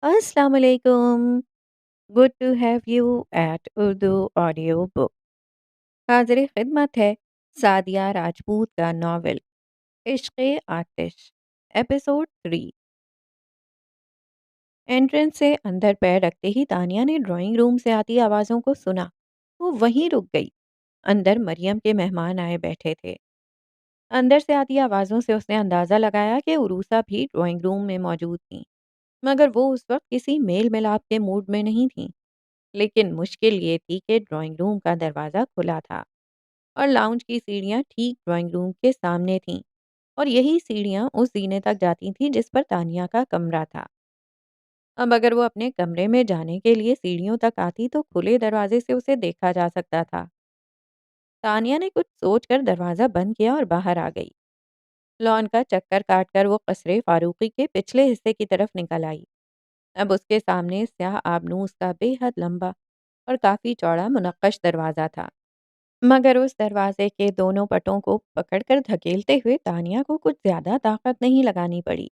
अस्सलाम वालेकुम। Good to have you at Urdu audio book. हाजिर खिदमत है सादिया राजपूत का नावल इश्क़ आतिश, एपिसोड 3। एंट्रेंस से अंदर पैर रखते ही तानिया ने ड्राइंग रूम से आती आवाज़ों को सुना। वो वहीं रुक गई। अंदर मरियम के मेहमान आए बैठे थे। अंदर से आती आवाज़ों से उसने अंदाज़ा लगाया कि उरूसा भी ड्राइंग रूम में मौजूद थी, मगर वो उस वक्त किसी मेल मिलाप के मूड में नहीं थी। लेकिन मुश्किल ये थी कि ड्राइंग रूम का दरवाज़ा खुला था और लाउंज की सीढ़ियाँ ठीक ड्राइंग रूम के सामने थीं, और यही सीढ़ियाँ उस जीने तक जाती थीं जिस पर तानिया का कमरा था। अब अगर वो अपने कमरे में जाने के लिए सीढ़ियों तक आती तो खुले दरवाजे से उसे देखा जा सकता था। तानिया ने कुछ सोचकर दरवाज़ा बंद किया और बाहर आ गई। लॉन का चक्कर काटकर वो कसरे फारूकी के पिछले हिस्से की तरफ निकल आई। अब उसके सामने स्याह आबनूस का बेहद लंबा और काफ़ी चौड़ा मुनक्कश दरवाज़ा था। मगर उस दरवाजे के दोनों पटों को पकड़कर धकेलते हुए तानिया को कुछ ज़्यादा ताकत नहीं लगानी पड़ी।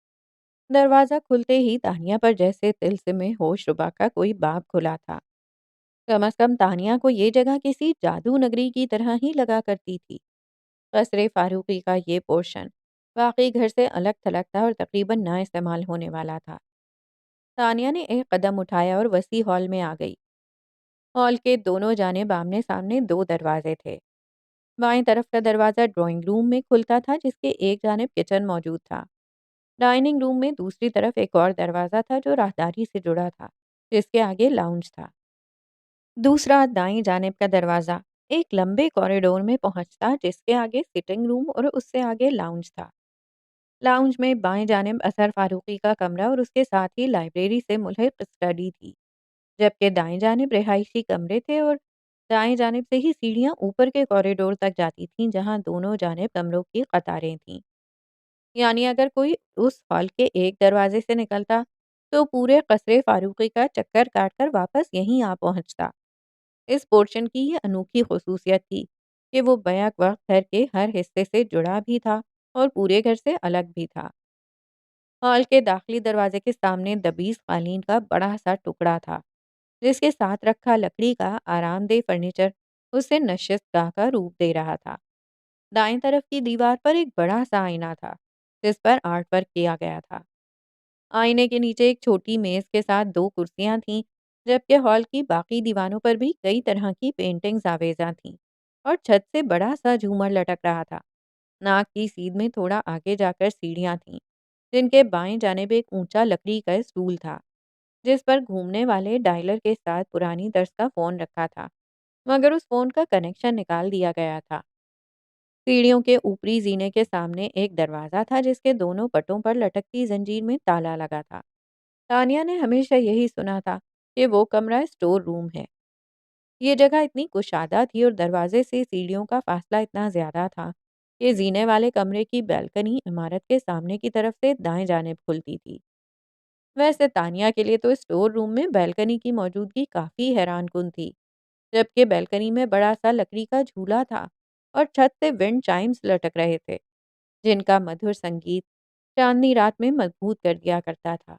दरवाज़ा खुलते ही तानिया पर जैसे तिलस्म होशरुबा का कोई बाब खुला था। कम अज़ कम तानिया को ये जगह किसी जादू नगरी की तरह ही लगा करती थी। कसरे फारूकी का ये पोर्शन वाकई घर से अलग थलग था और तकरीबन ना इस्तेमाल होने वाला था। तानिया ने एक कदम उठाया और वसी हॉल में आ गई। हॉल के दोनों जानिब आमने सामने दो दरवाजे थे। बाएं तरफ का दरवाज़ा ड्राइंग रूम में खुलता था, जिसके एक जानिब किचन मौजूद था। डाइनिंग रूम में दूसरी तरफ एक और दरवाज़ा था जो राहदारी से जुड़ा था, जिसके आगे लाउंज था। दूसरा दाईं जानिब का दरवाज़ा एक लंबे कॉरिडोर में पहुंचता, जिसके आगे सिटिंग रूम और उससे आगे लाउंज था। लाउंज में बाएं जानिब असर फारूकी का कमरा और उसके साथ ही लाइब्रेरी से मुल्हिक स्टडी थी, जबकि दाएं जानिब रिहायशी कमरे थे और दाएं जानिब से ही सीढ़ियां ऊपर के कॉरिडोर तक जाती थीं, जहां दोनों जानिब कमरों की कतारें थीं। यानी अगर कोई उस हॉल के एक दरवाजे से निकलता तो पूरे कसरे फारूकी का चक्कर काटकर वापस यहीं आ पहुंचता। इस पोर्शन की ये अनोखी खसूसियत थी कि वो बैक वक्त घर के हर हिस्से से जुड़ा भी था और पूरे घर से अलग भी था। हॉल के दाखिली दरवाजे के सामने दबीज कालीन का बड़ा सा टुकड़ा था, जिसके साथ रखा लकड़ी का आरामदेह फर्नीचर उसे नशिस्तगाह का रूप दे रहा था। दाएं तरफ की दीवार पर एक बड़ा सा आईना था, जिस पर आर्ट वर्क किया गया था। आईने के नीचे एक छोटी मेज के साथ दो कुर्सियां थीं, जबकि हॉल की बाकी दीवारों पर भी कई तरह की पेंटिंग्स आवेजा थीं और छत से बड़ा सा झूमर लटक रहा था। नाक की सीध में थोड़ा आगे जाकर सीढ़ियां थीं, जिनके बाएं जानिब एक ऊंचा लकड़ी का स्टूल था, जिस पर घूमने वाले डायलर के साथ पुरानी दर्ज का फ़ोन रखा था, मगर उस फ़ोन का कनेक्शन निकाल दिया गया था। सीढ़ियों के ऊपरी जीने के सामने एक दरवाज़ा था, जिसके दोनों पटों पर लटकती जंजीर में ताला लगा था। तानिया ने हमेशा यही सुना था कि वो कमरा स्टोर रूम है। ये जगह इतनी कुशादा थी और दरवाजे से सीढ़ियों का फासला इतना ज़्यादा था कि जीने वाले कमरे की बैल्कनी इमारत के सामने की तरफ से दाएं जानिब खुलती थी। वैसे तानिया के लिए तो स्टोर रूम में बैल्कनी की मौजूदगी काफ़ी हैरानकुन थी, जबकि बैल्कनी में बड़ा सा लकड़ी का झूला था और छत से विंड चाइम्स लटक रहे थे, जिनका मधुर संगीत चांदनी रात में मजबूत कर दिया करता था।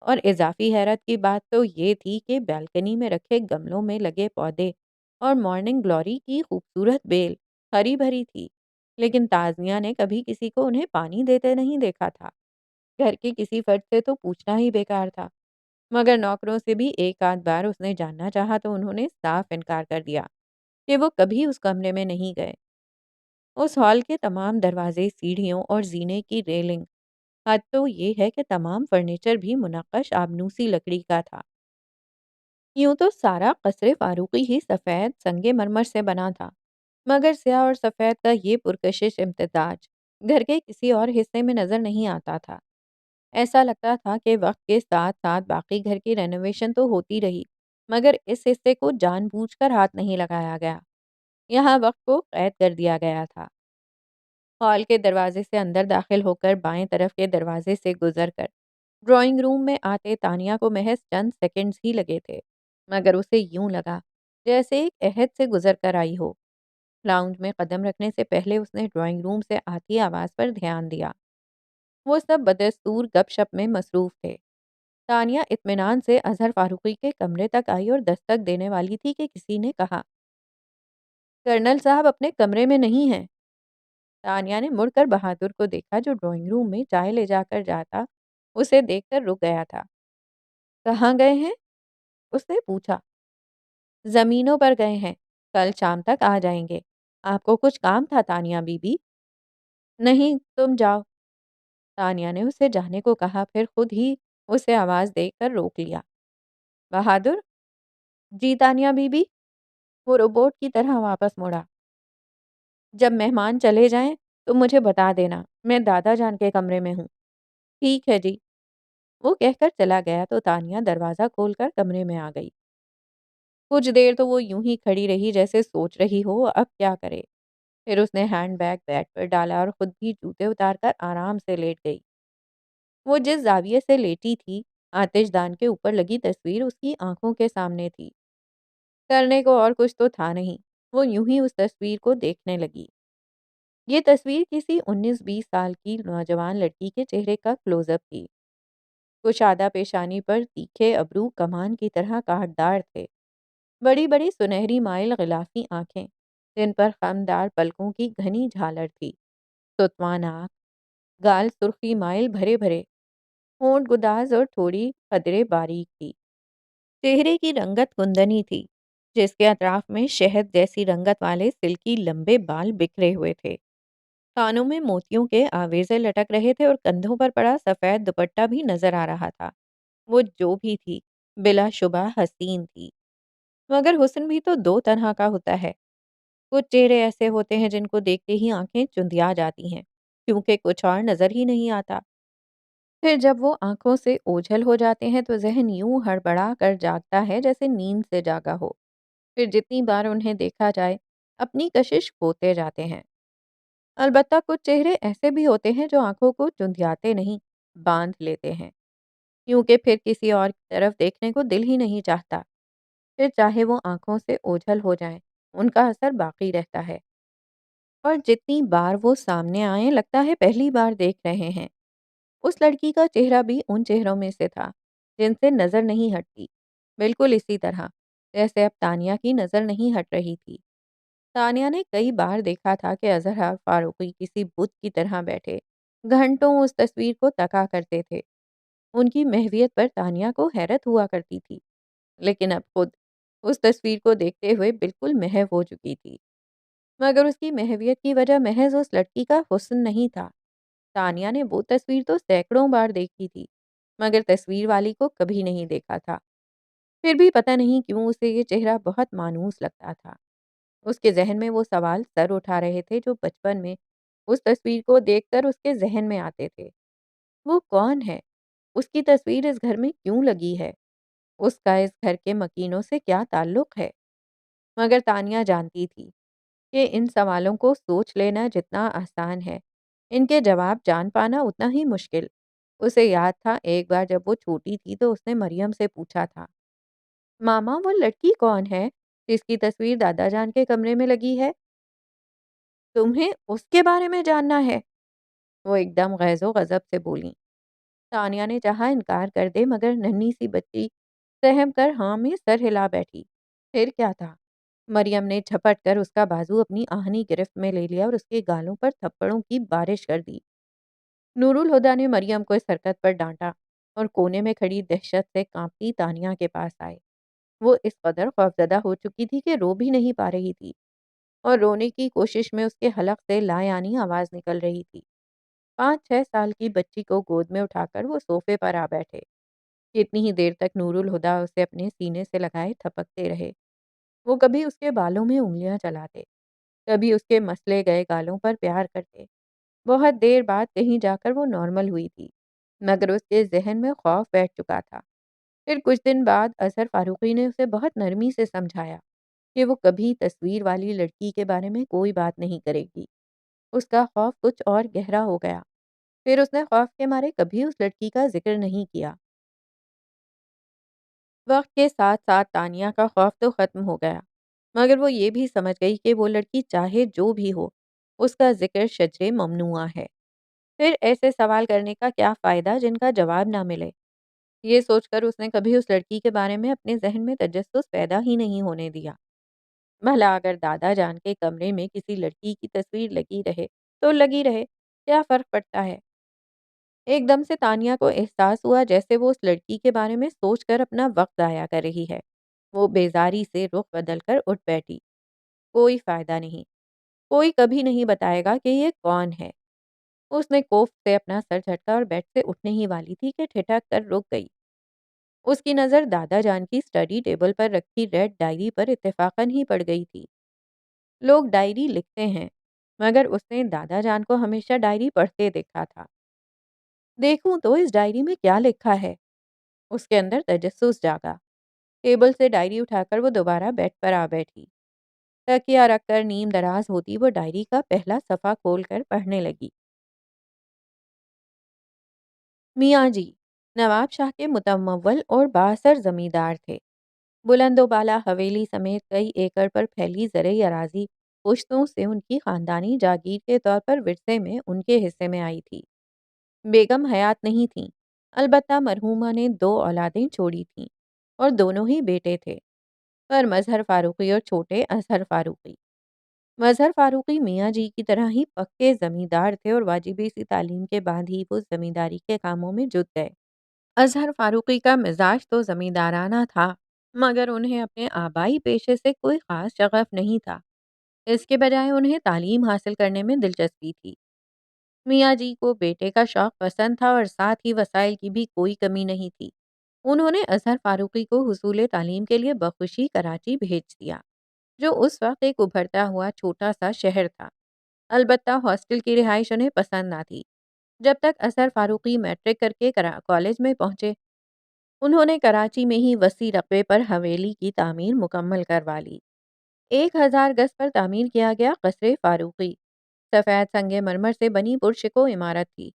और इजाफी हैरत की बात तो ये थी कि बालकनी में रखे गमलों में लगे पौधे और मॉर्निंग ग्लोरी की खूबसूरत बेल हरी भरी थी, लेकिन ताजिया ने कभी किसी को उन्हें पानी देते नहीं देखा था। घर के किसी फर्द से तो पूछना ही बेकार था, मगर नौकरों से भी एक आध बार उसने जानना चाहा तो उन्होंने साफ इनकार कर दिया कि वो कभी उस कमरे में नहीं गए। उस हॉल के तमाम दरवाजे, सीढ़ियों और जीने की रेलिंग, हद तो ये है कि तमाम फर्नीचर भी मुनक्कश आबनूसी लकड़ी का था। यूं तो सारा कसरे फारूकी ही सफ़ेद संगे मरमर से बना था, मगर स्याह और सफ़ेद का ये पुरकशिश इम्तजाज घर के किसी और हिस्से में नज़र नहीं आता था। ऐसा लगता था कि वक्त के साथ साथ बाकी घर की रेनोवेशन तो होती रही, मगर इस हिस्से को जानबूझकर हाथ नहीं लगाया गया। यहाँ वक्त को कैद कर दिया गया था। हॉल के दरवाजे से अंदर दाखिल होकर बाएं तरफ के दरवाजे से गुजरकर ड्राइंग रूम में आते तानिया को महज चंद सेकंड्स ही लगे थे, मगर उसे यूं लगा जैसे एक अहद से गुजर कर आई हो। लाउंज में कदम रखने से पहले उसने ड्राइंग रूम से आती आवाज़ पर ध्यान दिया। वो सब बदस्तूर गपशप में मसरूफ थे। तानिया इत्मीनान से अजहर फारूकी के कमरे तक आई और दस्तक देने वाली थी कि किसी ने कहा, कर्नल साहब अपने कमरे में नहीं हैं। तानिया ने मुड़कर बहादुर को देखा जो ड्राइंग रूम में चाय ले जाकर जाता उसे देखकर रुक गया था। कहाँ गए हैं? उसने पूछा। जमीनों पर गए हैं, कल शाम तक आ जाएंगे। आपको कुछ काम था तानिया बीबी? नहीं, तुम जाओ। तानिया ने उसे जाने को कहा, फिर खुद ही उसे आवाज देकर रोक लिया। बहादुर। जी तानिया बीबी। वो रोबोट की तरह वापस मुड़ा। जब मेहमान चले जाएं तो मुझे बता देना, मैं दादा जान के कमरे में हूँ। ठीक है जी। वो कहकर चला गया तो तानिया दरवाजा खोलकर कमरे में आ गई। कुछ देर तो वो यूं ही खड़ी रही जैसे सोच रही हो अब क्या करे। फिर उसने हैंडबैग बेड पर डाला और खुद भी जूते उतारकर आराम से लेट गई। वो जिस जाविये से लेटी थी, आतिशदान के ऊपर लगी तस्वीर उसकी आंखों के सामने थी। करने को और कुछ तो था नहीं। वो यूं ही उस तस्वीर को देखने लगी। ये तस्वीर किसी 19-20 साल की नौजवान लड़की के चेहरे का क्लोजअप थी। कुशादा पेशानी पर तीखे अबरू कमान की तरह कांटदार थे। बड़ी बड़ी सुनहरी माइल गिलाफी आंखें, जिन पर खमदार पलकों की घनी झालर थी। सुतवान आँख, गाल सुर्खी माइल भरे भरे, होंठ गुदाज और थोड़ी कदरे बारीक थी। चेहरे की रंगत कुंदनी थी, जिसके अतराफ में शहद जैसी रंगत वाले सिल्की लंबे बाल बिखरे हुए थे। कानों में मोतियों के आवेजे लटक रहे थे और कंधों पर पड़ा सफेद दुपट्टा भी नजर आ रहा था। वो जो भी थी, बिलाशुबा हसीन थी। मगर हुस्न भी तो दो तरह का होता है। कुछ चेहरे ऐसे होते हैं जिनको देखते ही आंखें चुंधिया जाती हैं, क्योंकि कुछ और नजर ही नहीं आता। फिर जब वो आंखों से ओझल हो जाते हैं तो ज़हन यूं हड़बड़ा कर जागता है जैसे नींद से जागा हो। फिर जितनी बार उन्हें देखा जाए, अपनी कशिश खोते जाते हैं। अलबत्ता कुछ चेहरे ऐसे भी होते हैं जो आंखों को चुंधियाते नहीं, बांध लेते हैं, क्योंकि फिर किसी और की तरफ देखने को दिल ही नहीं चाहता। फिर चाहे वो आंखों से ओझल हो जाएं, उनका असर बाकी रहता है। और जितनी बार वो सामने आए लगता है पहली बार देख रहे हैं। उस लड़की का चेहरा भी उन चेहरों में से था जिनसे नजर नहीं हटती, बिल्कुल इसी तरह जैसे अब तानिया की नजर नहीं हट रही थी। तानिया ने कई बार देखा था कि अजहर फारूकी किसी बुत की तरह बैठे घंटों उस तस्वीर को तका करते थे। उनकी महवियत पर तानिया को हैरत हुआ करती थी, लेकिन अब खुद उस तस्वीर को देखते हुए बिल्कुल महव हो चुकी थी। मगर उसकी महवियत की वजह महज उस लड़की का हुस्न नहीं था। तानिया ने वो तस्वीर तो सैकड़ों बार देखी थी, मगर तस्वीर वाली को कभी नहीं देखा था। फिर भी पता नहीं क्यों उसे ये चेहरा बहुत मानूस लगता था। उसके ज़हन में वो सवाल सर उठा रहे थे जो बचपन में उस तस्वीर को देखकर उसके ज़हन में आते थे। वो कौन है? उसकी तस्वीर इस घर में क्यों लगी है? उसका इस घर के मकीनों से क्या ताल्लुक है? मगर तानिया जानती थी कि इन सवालों को सोच लेना जितना आसान है, इनके जवाब जान पाना उतना ही मुश्किल। उसे याद था एक बार जब वो छोटी थी तो उसने मरियम से पूछा था, मामा वो लड़की कौन है जिसकी तस्वीर दादा जान के कमरे में लगी है? तुम्हें उसके बारे में जानना है? वो एकदम गैज़ो गज़ब से बोली। तानिया ने चाहा इनकार कर दे मगर नन्ही सी बच्ची सहम कर हाँ में सर हिला बैठी। फिर क्या था? मरियम ने झपट कर उसका बाजू अपनी आहनी गिरफ्त में ले लिया और उसके गालों पर थप्पड़ों की बारिश कर दी। नूरुल हुदा ने मरियम को इस हरकत पर डांटा और कोने में खड़ी दहशत से कांपती तानिया के पास आए। वो इस कदर खौफजदा हो चुकी थी कि रो भी नहीं पा रही थी और रोने की कोशिश में उसके हलक से लायानी आवाज निकल रही थी। 5-6 साल की बच्ची को गोद में उठाकर वो सोफे पर आ बैठे। कितनी ही देर तक नूरुल हुदा उसे अपने सीने से लगाए थपकते रहे। वो कभी उसके बालों में उंगलियां चलाते, कभी उसके मसले गए गालों पर प्यार करते। बहुत देर बाद कहीं जाकर वो नॉर्मल हुई थी, मगर उसके ज़हन में खौफ बैठ चुका था। फिर कुछ दिन बाद अज़हर फारूकी ने उसे बहुत नरमी से समझाया कि वो कभी तस्वीर वाली लड़की के बारे में कोई बात नहीं करेगी। उसका खौफ कुछ और गहरा हो गया। फिर उसने खौफ के मारे कभी उस लड़की का जिक्र नहीं किया। वक्त के साथ साथ तानिया का खौफ तो खत्म हो गया, मगर वो ये भी समझ गई कि वो लड़की चाहे जो भी हो, उसका जिक्र शजरे ममनुआ है। फिर ऐसे सवाल करने का क्या फ़ायदा जिनका जवाब ना मिले। یہ سوچ کر اس نے کبھی اس لڑکی کے بارے میں اپنے ذہن میں تجسس پیدا ہی نہیں ہونے دیا۔ بھلا اگر دادا جان کے کمرے میں کسی لڑکی کی تصویر لگی رہے تو لگی رہے، کیا فرق پڑتا ہے؟ ایک دم سے تانیہ کو احساس ہوا جیسے وہ اس لڑکی کے بارے میں سوچ کر اپنا وقت ضائع کر رہی ہے۔ وہ بیزاری سے رخ بدل کر اٹھ بیٹھی۔ کوئی فائدہ نہیں، کوئی کبھی نہیں بتائے گا کہ یہ کون ہے۔ اس نے کوف سے اپنا سر جھٹکا اور بیڈ سے اٹھنے ہی والی تھی کہ ٹھٹک کر رک گئی۔ اس کی نظر دادا جان کی اسٹڈی ٹیبل پر رکھی ریڈ ڈائری پر اتفاقاً ہی پڑ گئی تھی۔ لوگ ڈائری لکھتے ہیں، مگر اس نے دادا جان کو ہمیشہ ڈائری پڑھتے دیکھا تھا۔ دیکھوں تو اس ڈائری میں کیا لکھا ہے؟ اس کے اندر تجسس جاگا۔ ٹیبل سے ڈائری اٹھا کر وہ دوبارہ بیڈ پر آ بیٹھی۔ تکیہ رکھ کر نیم دراز ہوتی وہ ڈائری کا پہلا صفحہ کھول کر پڑھنے لگی۔ میاں جی نواب شاہ کے متمول اور بااثر زمیندار تھے۔ بلند و بالا حویلی سمیت کئی ایکڑ پر پھیلی زرعی اراضی پشتوں سے ان کی خاندانی جاگیر کے طور پر ورثے میں ان کے حصے میں آئی تھی۔ بیگم حیات نہیں تھیں، البتہ مرحومہ نے 2 اولادیں چھوڑی تھیں اور دونوں ہی بیٹے تھے، پر مظہر فاروقی اور چھوٹے اظہر فاروقی۔ مظہر فاروقی میاں جی کی طرح ہی پکے زمیندار تھے اور واجبی سی تعلیم کے بعد ہی وہ زمینداری کے کاموں میں جت گئے۔ اظہر فاروقی کا مزاج تو زمیندارانہ تھا، مگر انہیں اپنے آبائی پیشے سے کوئی خاص شغف نہیں تھا۔ اس کے بجائے انہیں تعلیم حاصل کرنے میں دلچسپی تھی۔ میاں جی کو بیٹے کا شوق پسند تھا اور ساتھ ہی وسائل کی بھی کوئی کمی نہیں تھی۔ انہوں نے اظہر فاروقی کو حصول تعلیم کے لیے بخوشی کراچی بھیج دیا، جو اس وقت ایک ابھرتا ہوا چھوٹا سا شہر تھا۔ البتہ ہاسٹل کی رہائش انہیں پسند نہ تھی۔ جب تک اظہر فاروقی میٹرک کر کے کالج میں پہنچے، انہوں نے کراچی میں ہی وسیع رقبے پر حویلی کی تعمیر مکمل کروا لی۔ 1000 گز پر تعمیر کیا گیا قصر فاروقی، سفید سنگ مرمر سے بنی پرشکو عمارت تھی،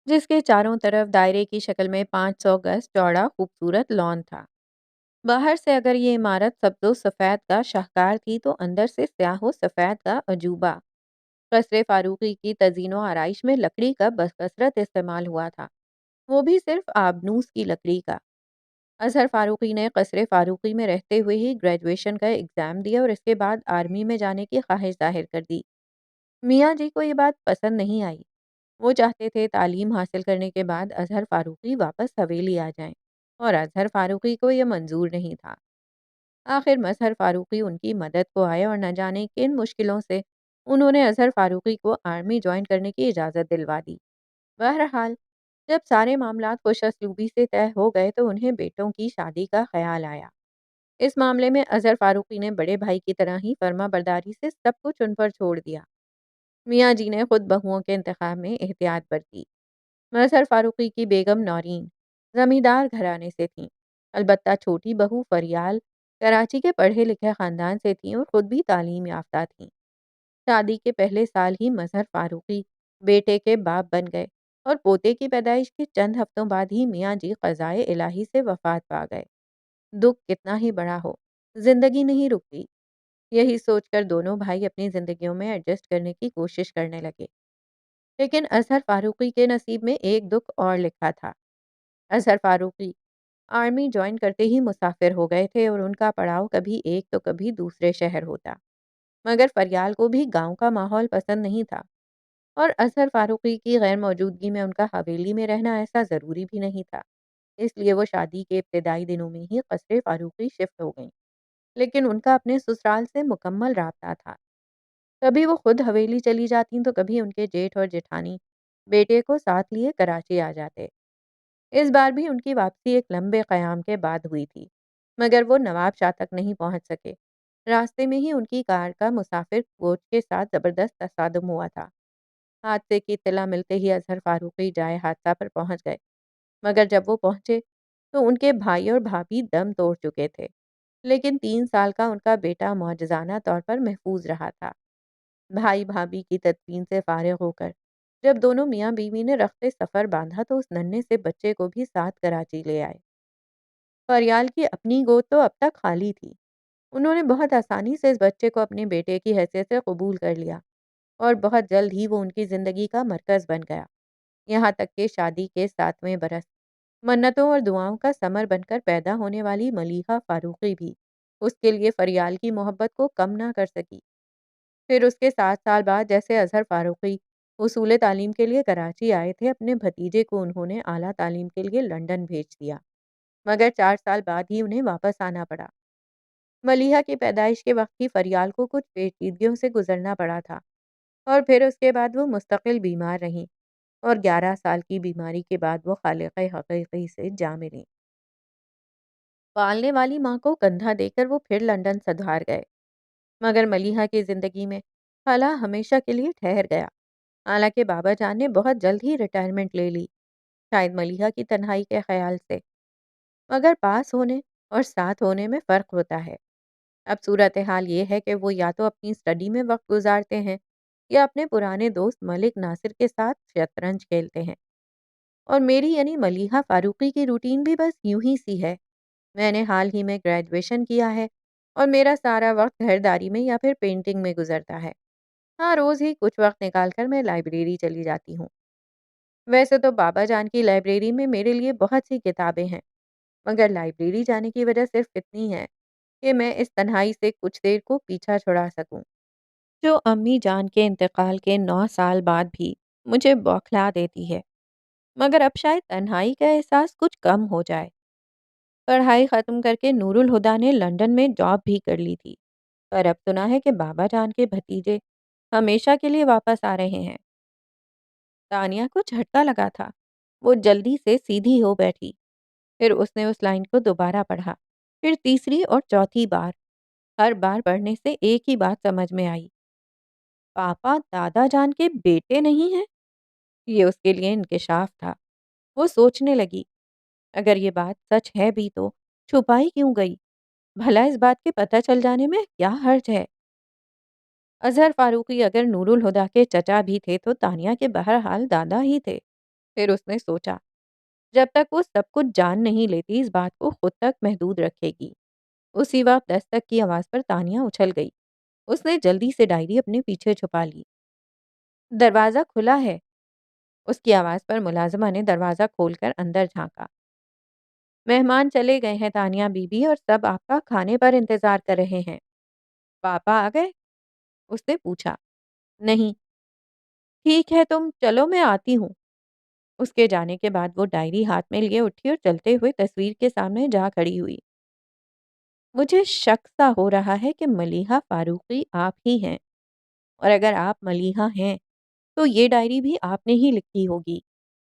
جس کے چاروں طرف دائرے کی شکل میں 500 گز چوڑا خوبصورت لان تھا۔ باہر سے اگر یہ عمارت سبز و سفید کا شاہکار تھی تو اندر سے سیاہ و سفید کا عجوبہ۔ قصر فاروقی کی تزئین و آرائش میں لکڑی کا بکثرت استعمال ہوا تھا، وہ بھی صرف آبنوس کی لکڑی کا۔ اظہر فاروقی نے قصر فاروقی میں رہتے ہوئے ہی گریجویشن کا ایگزام دیا اور اس کے بعد آرمی میں جانے کی خواہش ظاہر کر دی۔ میاں جی کو یہ بات پسند نہیں آئی۔ وہ چاہتے تھے تعلیم حاصل کرنے کے بعد اظہر فاروقی واپس حویلی آ جائیں، اور اظہر فاروقی کو یہ منظور نہیں تھا۔ آخر مظہر فاروقی ان کی مدد کو آئے اور نہ جانے کن مشکلوں سے انہوں نے اظہر فاروقی کو آرمی جوائن کرنے کی اجازت دلوا دی۔ بہرحال جب سارے معاملات خوش اسلوبی سے طے ہو گئے تو انہیں بیٹوں کی شادی کا خیال آیا۔ اس معاملے میں اظہر فاروقی نے بڑے بھائی کی طرح ہی فرما برداری سے سب کچھ ان پر چھوڑ دیا۔ میاں جی نے خود بہوؤں کے انتخاب میں احتیاط برتی۔ مظہر فاروقی کی بیگم نورین زمیندار گھرانے سے تھیں، البتہ چھوٹی بہو فریال کراچی کے پڑھے لکھے خاندان سے تھیں اور خود بھی تعلیم یافتہ تھیں۔ شادی کے پہلے سال ہی مظہر فاروقی بیٹے کے باپ بن گئے اور پوتے کی پیدائش کے چند ہفتوں بعد ہی میاں جی قضائے الہی سے وفات پا گئے۔ دکھ کتنا ہی بڑا ہو، زندگی نہیں رکتی۔ یہی سوچ کر دونوں بھائی اپنی زندگیوں میں ایڈجسٹ کرنے کی کوشش کرنے لگے۔ لیکن اظہر فاروقی کے نصیب میں ایک دکھ اور لکھا تھا۔ اظہر فاروقی آرمی جوائن کرتے ہی مسافر ہو گئے تھے اور ان کا پڑاؤ کبھی ایک تو کبھی دوسرے شہر ہوتا، مگر فریال کو بھی گاؤں کا ماحول پسند نہیں تھا، اور اظہر فاروقی کی غیر موجودگی میں ان کا حویلی میں رہنا ایسا ضروری بھی نہیں تھا۔ اس لیے وہ شادی کے ابتدائی دنوں میں ہی قصر فاروقی شفٹ ہو گئیں، لیکن ان کا اپنے سسرال سے مکمل رابطہ تھا۔ کبھی وہ خود حویلی چلی جاتیں تو کبھی ان کے جیٹھ اور جیٹھانی بیٹے کو ساتھ لیے کراچی آ جاتے۔ اس بار بھی ان کی واپسی ایک لمبے قیام کے بعد ہوئی تھی، مگر وہ نواب شاہ تک نہیں پہنچ سکے۔ راستے میں ہی ان کی کار کا مسافر کوچ کے ساتھ زبردست تصادم ہوا تھا۔ حادثے کی اطلاع ملتے ہی اظہر فاروقی جائے حادثہ پر پہنچ گئے، مگر جب وہ پہنچے تو ان کے بھائی اور بھابھی دم توڑ چکے تھے، لیکن 3 سال کا ان کا بیٹا معجزانہ طور پر محفوظ رہا تھا۔ بھائی بھابھی کی تدفین سے فارغ ہو کر جب دونوں میاں بیوی نے رخت سفر باندھا تو اس ننھے سے بچے کو بھی ساتھ کراچی لے آئے۔ فریال کی اپنی گود تو اب تک خالی تھی۔ انہوں نے بہت آسانی سے اس بچے کو اپنے بیٹے کی حیثیت سے قبول کر لیا اور بہت جلد ہی وہ ان کی زندگی کا مرکز بن گیا، یہاں تک کہ شادی کے 7ویں برس मन्नतों और दुआओं का समर बनकर पैदा होने वाली मलीहा फारूकी भी उसके लिए फरियाल की मोहब्बत को कम ना कर सकी। फिर उसके 7 साल बाद जैसे अजहर फारूकी उसूल तालीम के लिए कराची आए थे, अपने भतीजे को उन्होंने आला तालीम के लिए लंदन भेज दिया, मगर 4 साल बाद ही उन्हें वापस आना पड़ा। मलीहा की पैदाइश के वक्त ही फरियाल को कुछ पेचीदगियों से गुजरना पड़ा था, और फिर उसके बाद वो मुस्तकिल बीमार रहीं, और 11 साल की बीमारी के बाद वो खालिक हकीकी से जा मिली। पालने वाली माँ को कंधा देकर वो फिर लंदन सधार गए, मगर मलीहा की जिंदगी में खला हमेशा के लिए ठहर गया। हालांकि बाबा जान ने बहुत जल्द ही रिटायरमेंट ले ली, शायद मलीहा की तन्हाई के ख्याल से। मगर पास होने और साथ होने में फ़र्क होता है। अब सूरत हाल ये है कि वो या तो अपनी स्टडी में वक्त गुजारते हैं, या अपने पुराने दोस्त मलिक नासिर के साथ शतरंज खेलते हैं। और मेरी यानी मलीहा फारूकी की रूटीन भी बस यूं ही सी है। मैंने हाल ही में ग्रेजुएशन किया है, और मेरा सारा वक्त घरदारी में या फिर पेंटिंग में गुजरता है। हाँ, रोज़ ही कुछ वक्त निकाल कर मैं लाइब्रेरी चली जाती हूँ। वैसे तो बाबा जान की लाइब्रेरी में मेरे लिए बहुत सी किताबें हैं, मगर लाइब्रेरी जाने की वजह सिर्फ इतनी है कि मैं इस तन्हाई से कुछ देर को पीछा छुड़ा सकूं, जो अम्मी जान के इंतकाल के 9 साल बाद भी मुझे बौखला देती है। मगर अब शायद तन्हाई का एहसास कुछ कम हो जाए। पढ़ाई खत्म करके नूरुल हुदा ने लंदन में जॉब भी कर ली थी, पर अब सुना है कि बाबा जान के भतीजे हमेशा के लिए वापस आ रहे हैं। तानिया को झटका लगा था। वो जल्दी से सीधी हो बैठी। फिर उसने उस लाइन को दोबारा पढ़ा, फिर तीसरी और चौथी बार। हर बार पढ़ने से एक ही बात समझ में आई, पापा दादा जान के बेटे नहीं हैं। ये उसके लिए इंकिशाफ था। वो सोचने लगी, अगर ये बात सच है भी तो छुपाई क्यों गई? भला इस बात के पता चल जाने में क्या हर्ज है? अजहर फारूकी अगर नूरुल हुदा के चचा भी थे तो तानिया के बहरहाल दादा ही थे। फिर उसने सोचा, जब तक वो सब कुछ जान नहीं लेती, इस बात को खुद तक महदूद रखेगी। उसी वक्त दस्तक की आवाज़ पर तानिया उछल गई। उसने जल्दी से डायरी अपने पीछे छुपा ली। दरवाज़ा खुला है। उसकी आवाज़ पर मुलाजिमा ने दरवाज़ा खोलकर अंदर झांका। मेहमान चले गए हैं तानिया बीबी, और सब आपका खाने पर इंतज़ार कर रहे हैं। पापा आ गए? उसने पूछा। नहीं। ठीक है, तुम चलो, मैं आती हूँ। उसके जाने के बाद वो डायरी हाथ में लिए उठी और चलते हुए तस्वीर के सामने जा खड़ी हुई। मुझे शक सा हो रहा है कि मलीहा फारूकी आप ही हैं, और अगर आप मलीहा हैं तो ये डायरी भी आपने ही लिखी होगी।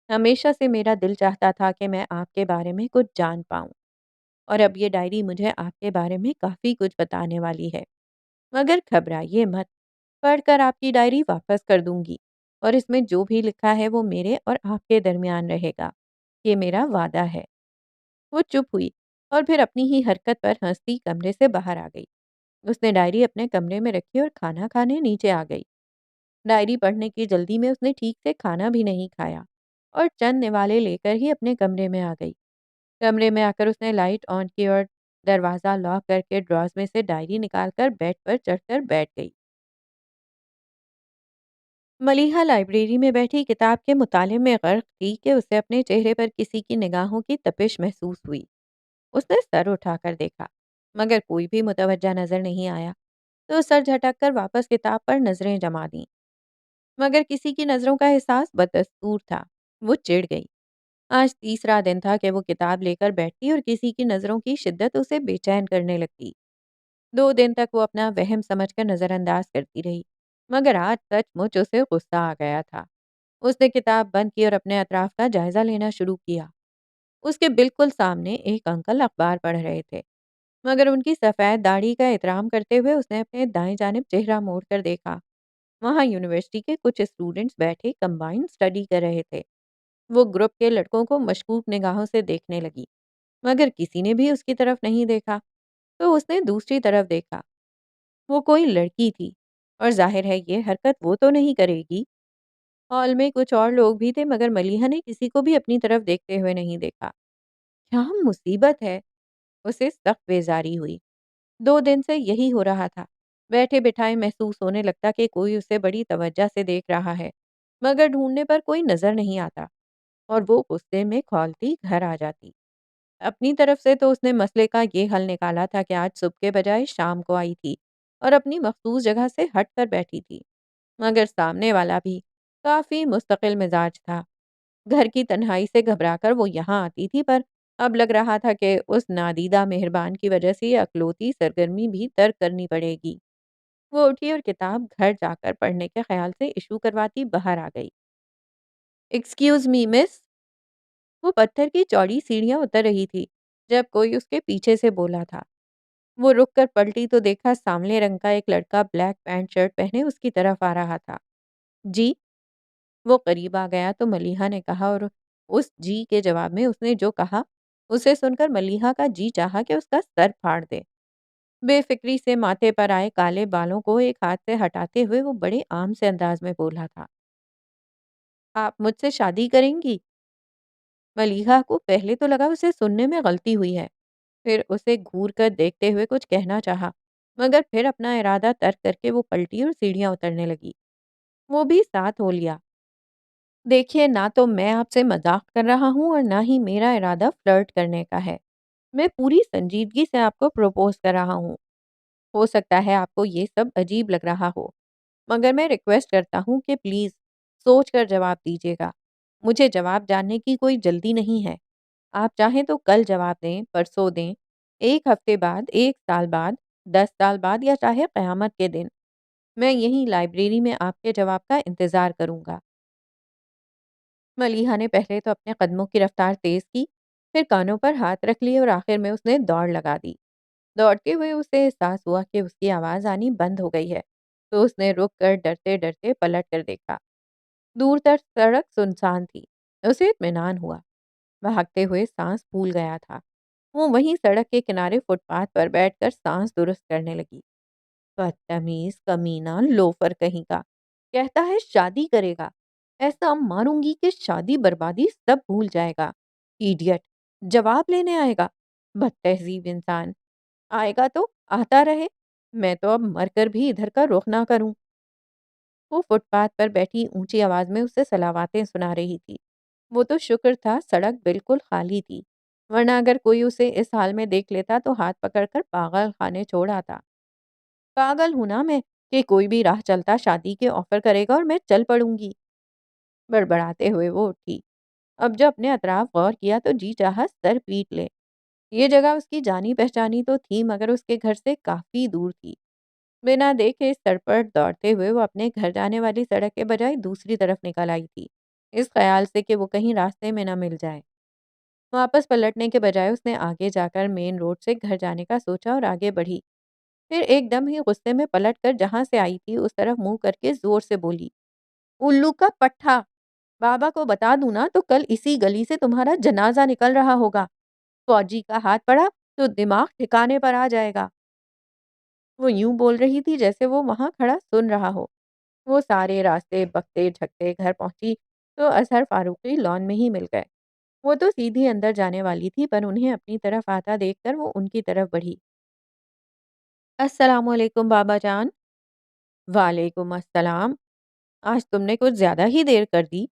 हमेशा से मेरा दिल चाहता था कि मैं आपके बारे में कुछ जान पाऊँ, और अब ये डायरी मुझे आपके बारे में काफ़ी कुछ बताने वाली है। मगर घबराइए मत, पढ़कर आपकी डायरी वापस कर दूँगी, और इसमें जो भी लिखा है वो मेरे और आपके दरमियान रहेगा। ये मेरा वादा है। वो चुप हुई, और फिर अपनी ही हरकत पर हँसती कमरे से बाहर आ गई। उसने डायरी अपने कमरे में रखी और खाना खाने नीचे आ गई। डायरी पढ़ने की जल्दी में उसने ठीक से खाना भी नहीं खाया, और चंद निवाले लेकर ही अपने कमरे में आ गई। कमरे में आकर उसने लाइट ऑन की और दरवाज़ा लॉक करके ड्रॉज में से डायरी निकालकर बेड पर चढ़कर बैठ गई। मलीहा लाइब्रेरी में बैठी किताब के मुताले में गर्क थी कि उसे अपने चेहरे पर किसी की निगाहों की तपिश महसूस हुई। उसने सर उठाकर देखा, मगर कोई भी मुतवज्जा नजर नहीं आया। तो सर झटक कर वापस किताब पर नजरें जमा दी, मगर किसी की नजरों का एहसास बदस्तूर था। वो चिढ़ गई। आज तीसरा दिन था कि वो किताब लेकर बैठती और किसी की नजरों की शिद्दत उसे बेचैन करने लगती। 2 दिन तक वो अपना वहम समझकर नजरअंदाज करती रही, मगर आज सचमुच उसे गुस्सा आ गया था। उसने किताब बंद की और अपने अतराफ का जायजा लेना शुरू किया। उसके बिल्कुल सामने एक अंकल अखबार पढ़ रहे थे, मगर उनकी सफ़ेद दाढ़ी का एहतराम करते हुए उसने अपने दाएं जानिब चेहरा मोड़कर देखा। वहाँ यूनिवर्सिटी के कुछ स्टूडेंट्स बैठे कंबाइंड स्टडी कर रहे थे। वो ग्रुप के लड़कों को मशकूक निगाहों से देखने लगी, मगर किसी ने भी उसकी तरफ नहीं देखा। तो उसने दूसरी तरफ देखा। वो कोई लड़की थी, और जाहिर है ये हरकत वो तो नहीं करेगी। हॉल में कुछ और लोग भी थे, मगर मलीहा ने किसी को भी अपनी तरफ देखते हुए नहीं देखा। क्या मुसीबत है? उसे सख्त बेजारी हुई। 2 दिन से यही हो रहा था। बैठे बिठाए महसूस होने लगता कि कोई उसे बड़ी तवज्जो से देख रहा है, मगर ढूंढने पर कोई नजर नहीं आता। और वो गुस्से में खौलती घर आ जाती। अपनी तरफ से तो उसने मसले का ये हल निकाला था कि आज सुबह के बजाय शाम को आई थी और अपनी मखसूस जगह से हट कर बैठी थी। मगर सामने वाला भी काफ़ी मुस्तकिल मिजाज था। घर की तन्हाई से घबराकर वो यहाँ आती थी, पर अब लग रहा था कि उस नादीदा मेहरबान की वजह से ये अकलौती सरगर्मी भी तर्क करनी पड़ेगी। वो उठी और किताब घर जाकर पढ़ने के ख्याल से इशू करवाती बाहर आ गई। Excuse me miss. वो पत्थर की चौड़ी सीढ़ियां उतर रही थी जब कोई उसके पीछे से बोला था। वो रुक कर पलटी तो देखा सांवले रंग का एक लड़का ब्लैक पैंट शर्ट पहने उसकी तरफ आ रहा था। जी। वो करीब आ गया तो मलीहा ने कहा, और उस जी के जवाब में उसने जो कहा उसे सुनकर मलीहा का जी चाहा कि उसका सर फाड़ दे। बेफिक्री से माथे पर आए काले बालों को एक हाथ से हटाते हुए वो बड़े आम से अंदाज में बोला था, आप मुझसे शादी करेंगी? मलीहा को पहले तो लगा उसे सुनने में गलती हुई है। फिर उसे घूर कर देखते हुए कुछ कहना चाहा, मगर फिर अपना इरादा तर्क करके वो पलटी और सीढ़ियां उतरने लगी। वो भी साथ हो लिया। देखिए, ना तो मैं आपसे मजाक कर रहा हूँ और ना ही मेरा इरादा फ्लर्ट करने का है। मैं पूरी संजीदगी से आपको प्रपोज कर रहा हूँ। हो सकता है आपको ये सब अजीब लग रहा हो, मगर मैं रिक्वेस्ट करता हूँ कि प्लीज़ सोच कर जवाब दीजिएगा। मुझे जवाब जानने की कोई जल्दी नहीं है। आप चाहें तो कल जवाब दें, परसों दें, 1 हफ्ते बाद, 1 साल बाद, 10 साल बाद, या चाहे क़यामत के दिन। मैं यहीं लाइब्रेरी में आपके जवाब का इंतज़ार करूँगा। मलीहा ने पहले तो अपने कदमों की रफ्तार तेज़ की, फिर कानों पर हाथ रख लिए और आखिर में उसने दौड़ लगा दी। दौड़ते हुए उसे एहसास हुआ कि उसकी आवाज़ आनी बंद हो गई है, तो उसने रुक कर डरते-डरते पलट कर देखा। दूर तक सड़क सुनसान थी। उसे इत्मीनान हुआ। भागते हुए सांस फूल गया था। वो वहीं सड़क के किनारे फुटपाथ पर बैठकर सांस दुरुस्त करने लगी। बदतमीज, कमीना, लोफर कहीं का। कहता है शादी करेगा। ऐसा मारूंगी कि शादी बर्बादी सब भूल जाएगा। इडियट। जवाब लेने आएगा। बदतहजीब इंसान। आएगा तो आता रहे। मैं तो अब मरकर भी इधर का रुख ना करूं। वो फुटपाथ पर बैठी ऊंची आवाज में उसे सलावातें सुना रही थी। वो तो शुक्र था सड़क बिल्कुल खाली थी, वरना अगर कोई उसे इस हाल में देख लेता तो हाथ पकड़कर पागल खाने छोड़ आता। पागल हूं ना मैं, कि कोई भी राह चलता शादी के ऑफर करेगा और मैं चल पड़ूंगी। बड़बड़ाते हुए वो उठी। अब जब अपने अतराफ गौर किया तो जी चाहा सर पीट ले। ये जगह उसकी जानी पहचानी तो थी, मगर उसके घर से काफी दूर थी। बिना देखे सरपट दौड़ते हुए वो अपने घर जाने वाली सड़क के बजाय दूसरी तरफ निकल आई थी, इस ख्याल से कि वो कहीं रास्ते में न मिल जाए। वापस पलटने के बजाय उसने आगे जाकर मेन रोड से घर जाने का सोचा और आगे बढ़ी। फिर एकदम ही गुस्से में पलटकर जहां से आई थी उस तरफ मुंह करके जोर से बोली, उल्लू का पट्ठा। बाबा को बता दूं ना तो कल इसी गली से तुम्हारा जनाजा निकल रहा होगा। फौजी का हाथ पड़ा तो दिमाग ठिकाने पर आ जाएगा। वो यूं बोल रही थी जैसे वो वहां खड़ा सुन रहा हो। वो सारे रास्ते बकते-झकते घर पहुंची तो अज़हर फारूकी लॉन में ही मिल गए। वो तो सीधी अंदर जाने वाली थी, पर उन्हें अपनी तरफ आता देखकर वो उनकी तरफ बढ़ी। अस्सलाम वालेकुम बाबा जान। वालेकुम अस्सलाम। आज तुमने कुछ ज़्यादा ही देर कर दी।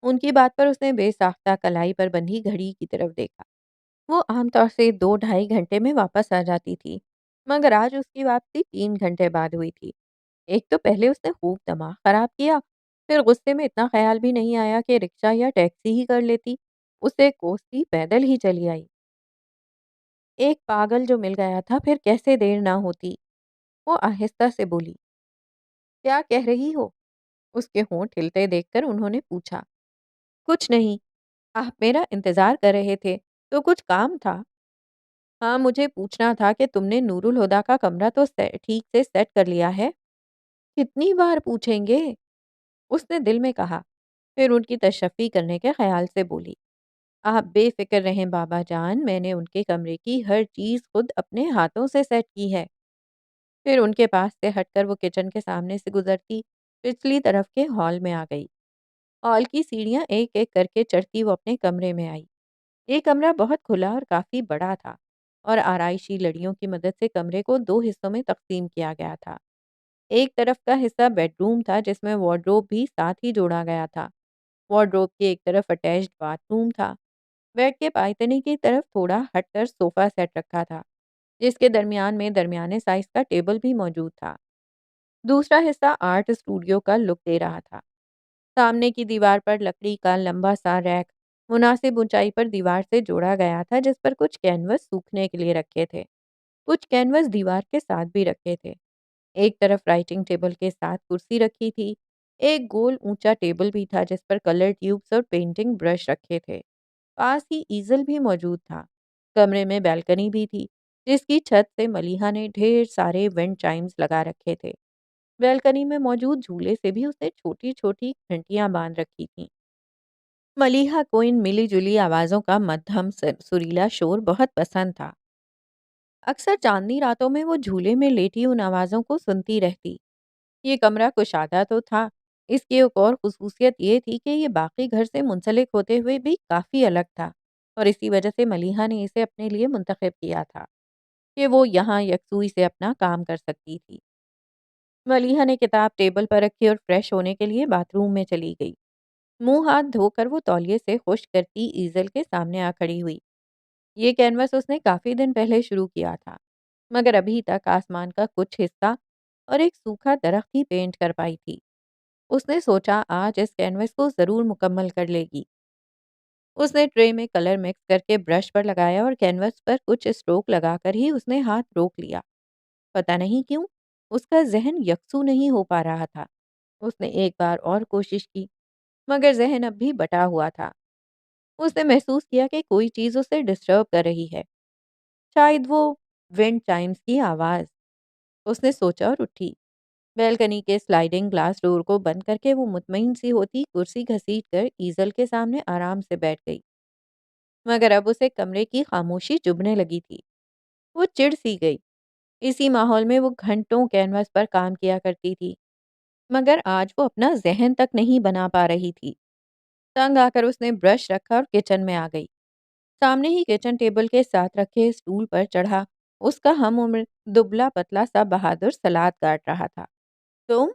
उनकी बात पर उसने बेसाख्ता कलाई पर बंधी घड़ी की तरफ देखा। वो आमतौर से 2 ढाई घंटे में वापस आ जाती थी, मगर आज उसकी वापसी 3 घंटे बाद हुई थी। एक तो पहले उसने खूब दिमाग खराब किया, फिर गुस्से में इतना ख्याल भी नहीं आया कि रिक्शा या टैक्सी ही कर लेती। उसे कोसती पैदल ही चली आई। एक पागल जो मिल गया था, फिर कैसे देर ना होती। वो आहिस्ता से बोली, क्या कह रही हो? उसके होंठ हिलते देखकर उन्होंने पूछा। कुछ नहीं। आप मेरा इंतजार कर रहे थे तो कुछ काम था? हाँ, मुझे पूछना था कि तुमने नूरुल हुदा का कमरा तो ठीक से सेट कर लिया है? कितनी बार पूछेंगे? उसने दिल में कहा। फिर उनकी तशफ़ी करने के ख़्याल से बोली, आप बेफ़िक्र रहें बाबा जान, मैंने उनके कमरे की हर चीज़ खुद अपने हाथों से सेट की है। फिर उनके पास से हटकर वो किचन के सामने से गुज़रती पिछली तरफ के हॉल में आ गई। हॉल की सीढ़ियाँ एक-एक करके चढ़ती वो अपने कमरे में आई। ये कमरा बहुत खुला और काफ़ी बड़ा था, और आराइशी लड़ियों की मदद से कमरे को 2 हिस्सों में तक़सीम किया गया था। एक तरफ का हिस्सा बेडरूम था जिसमें वार्डरोब भी साथ ही जोड़ा गया था। वार्डरोब की एक तरफ अटैच्ड बाथरूम था। बेड के पायतने की तरफ थोड़ा हटकर सोफा सेट रखा था, जिसके दरमियान में दरमियाने साइज का टेबल भी मौजूद था। दूसरा हिस्सा आर्ट स्टूडियो का लुक दे रहा था। सामने की दीवार पर लकड़ी का लंबा सा रैक मुनासिब ऊंचाई पर दीवार से जोड़ा गया था, जिस पर कुछ कैनवस सूखने के लिए रखे थे। कुछ कैनवस दीवार के साथ भी रखे थे। एक तरफ राइटिंग टेबल के साथ कुर्सी रखी थी। एक गोल ऊंचा टेबल भी था, जिस पर कलर ट्यूब्स और पेंटिंग ब्रश रखे थे। पास ही ईजल भी मौजूद था। कमरे में बैल्कनी भी थी, जिसकी छत से मलिहा ने ढेर सारे विंड चाइम्स लगा रखे थे। बैल्कनी में मौजूद झूले से भी उसने छोटी छोटी घंटियां बांध रखी थीं। मलिहा को इन मिली जुली आवाज़ों का मध्यम सुरीला शोर बहुत पसंद था। अक्सर चांदनी रातों में वो झूले में लेटी उन आवाज़ों को सुनती रहती। ये कमरा कुशादा तो था, इसकी एक और ख़ुसूसियत ये थी कि ये बाकी घर से मुंसलिक होते हुए भी काफ़ी अलग था, और इसी वजह से मलीहा ने इसे अपने लिए मुंतखब किया था कि वो यहाँ यकसुई से अपना काम कर सकती थी। मलीहा ने किताब टेबल पर रखी और फ्रेश होने के लिए बाथरूम में चली गई। मुंह हाथ धोकर वो तौलिए से खुश्क करती ईजल के सामने आ खड़ी हुई। ये कैनवस उसने काफ़ी दिन पहले शुरू किया था, मगर अभी तक आसमान का कुछ हिस्सा और एक सूखा दरख्त ही पेंट कर पाई थी। उसने सोचा आज इस कैनवस को ज़रूर मुकम्मल कर लेगी। उसने ट्रे में कलर मिक्स करके ब्रश पर लगाया और कैनवस पर कुछ स्ट्रोक लगाकर ही उसने हाथ रोक लिया। पता नहीं क्यों, उसका ज़हन यकसू नहीं हो पा रहा था। उसने एक बार और कोशिश की, मगर ज़हन अब भी बटा हुआ था। उसने महसूस किया कि कोई चीज़ उसे डिस्टर्ब कर रही है। शायद वो विंड चाइम्स की आवाज़। उसने सोचा और उठी। बैल्कनी के स्लाइडिंग ग्लास डोर को बंद करके वो मुतमईन सी होती कुर्सी घसीट कर ईजल के सामने आराम से बैठ गई। मगर अब उसे कमरे की खामोशी चुभने लगी थी। वो चिढ़ सी गई। इसी माहौल में वो घंटों कैनवस पर काम किया करती थी, मगर आज वो अपना ज़हन तक नहीं बना पा रही थी। तंग आकर उसने ब्रश रखा और किचन में आ गई। सामने ही किचन टेबल के साथ रखे स्टूल पर चढ़ा उसका हम उम्र दुबला पतला सा बहादुर सलाद काट रहा था। तुम?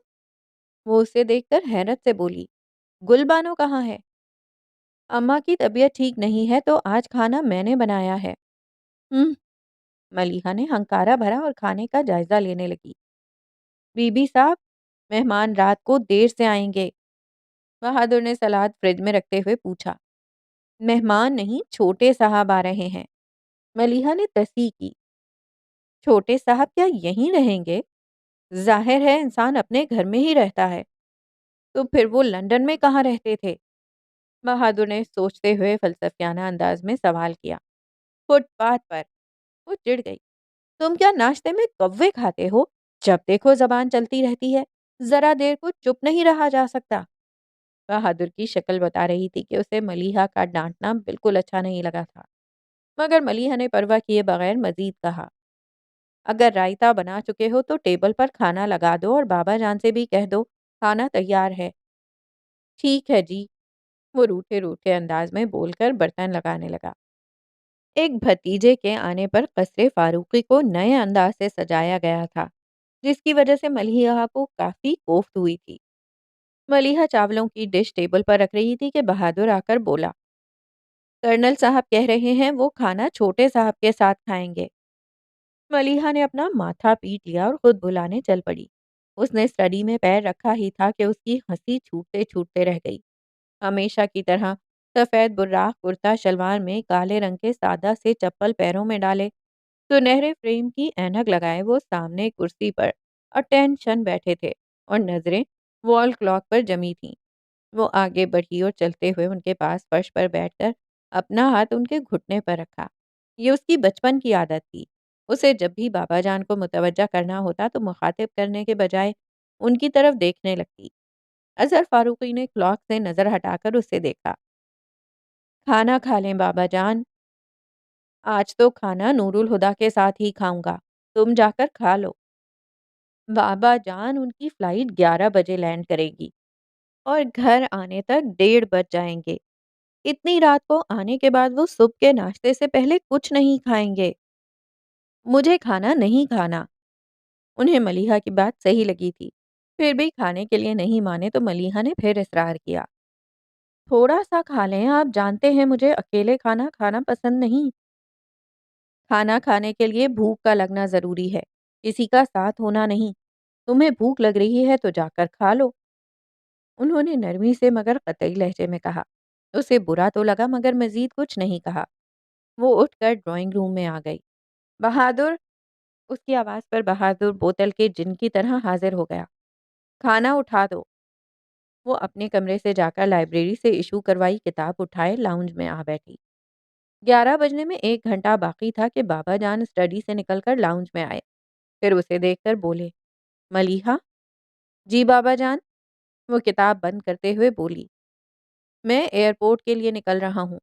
वो उसे देखकर हैरत से बोली। गुलबानो कहाँ है? अम्मा की तबीयत ठीक नहीं है तो आज खाना मैंने बनाया है। हम्म। मलिहा ने हंकारा भरा और खाने का जायजा लेने लगी। बीबी साहब, मेहमान रात को देर से आएंगे। बहादुर ने सलाद फ्रिज में रखते हुए पूछा। मेहमान नहीं, छोटे साहब आ रहे हैं। मलिहा ने तस्दीक की। छोटे साहब क्या यहीं रहेंगे? जाहिर है इंसान अपने घर में ही रहता है, तो फिर वो लंदन में कहाँ रहते थे? बहादुर ने सोचते हुए फलसफियाना अंदाज में सवाल किया। फुटपाथ पर। वो चिढ़ गई। तुम क्या नाश्ते में कव्वे खाते हो? जब देखो जबान चलती रहती है। जरा देर को चुप नहीं रहा जा सकता। बहादुर की शक्ल बता रही थी कि उसे मलीहा का डांटना बिल्कुल अच्छा नहीं लगा था, मगर मलीहा ने परवाह किए बगैर मजीद कहा। अगर रायता बना चुके हो तो टेबल पर खाना लगा दो और बाबा जान से भी कह दो खाना तैयार है। ठीक है जी। वो रूठे रूठे अंदाज में बोलकर बर्तन लगाने लगा। एक भतीजे के आने पर कसरे फारूकी को नए अंदाज से सजाया गया था, जिसकी वजह से मलिहा को काफी कोफ्त हुई थी। मलिहा चावलों की डिश टेबल पर रख रही थी कि बहादुर आकर बोला। कर्नल साहब कह रहे हैं वो खाना छोटे साहब के साथ खाएंगे। मलिहा ने अपना माथा पीट लिया और खुद बुलाने चल पड़ी। उसने स्टडी में पैर रखा ही था कि उसकी हंसी छूटते छूटते रह गई। हमेशा की तरह सफ़ेद बुर्राक कुर्ता शलवार में काले रंग के सादा से चप्पल पैरों में डाले, सुनहरे फ्रेम की ऐनक लगाए वो सामने कुर्सी पर अटेंशन बैठे थे और नजरें वॉल क्लॉक पर जमी थीं। वो आगे बढ़ी और चलते हुए उनके पास फर्श पर बैठकर अपना हाथ उनके घुटने पर रखा। ये उसकी बचपन की आदत थी। उसे जब भी बाबा जान को मुतवज्जा करना होता तो मुखातिब करने के बजाय उनकी तरफ देखने लगती। अज़हर फारूकी ने क्लॉक से नज़र हटाकर उसे देखा। खाना खा लें बाबा जान। आज तो खाना नूरुल हुदा के साथ ही खाऊंगा। तुम जाकर खा लो। बाबा जान उनकी फ्लाइट 11 बजे लैंड करेगी और घर आने तक 1:30 बज जाएंगे। इतनी रात को आने के बाद वो सुबह के नाश्ते से पहले कुछ नहीं खाएंगे। मुझे खाना नहीं खाना। उन्हें मलीहा की बात सही लगी थी। फिर भी खाने के लिए नहीं माने तो मलीहा ने फिर इसरार किया। थोड़ा-सा खा लें, आप जानते हैं मुझे अकेले खाना खाना पसंद नहीं। खाना खाने के लिए भूख का लगना ज़रूरी है, किसी का साथ होना नहीं। तुम्हें भूख लग रही है तो जाकर खा लो। उन्होंने नरमी से मगर कतई लहजे में कहा। उसे बुरा तो लगा मगर मज़ीद कुछ नहीं कहा। वो उठकर ड्राइंग रूम में आ गई। बहादुर, उसकी आवाज़ पर बहादुर बोतल के जिन की तरह हाज़िर हो गया। खाना उठा दो। वो अपने कमरे से जाकर लाइब्रेरी से इश्यू करवाई किताब उठाए लाउंज में आ बैठी। 11 बजने में 1 घंटा बाकी था कि बाबा जान स्टडी से निकलकर लाउंज में आए। फिर उसे देखकर बोले, मलीहा? जी बाबा जान। वो किताब बंद करते हुए बोली, मैं एयरपोर्ट के लिए निकल रहा हूँ।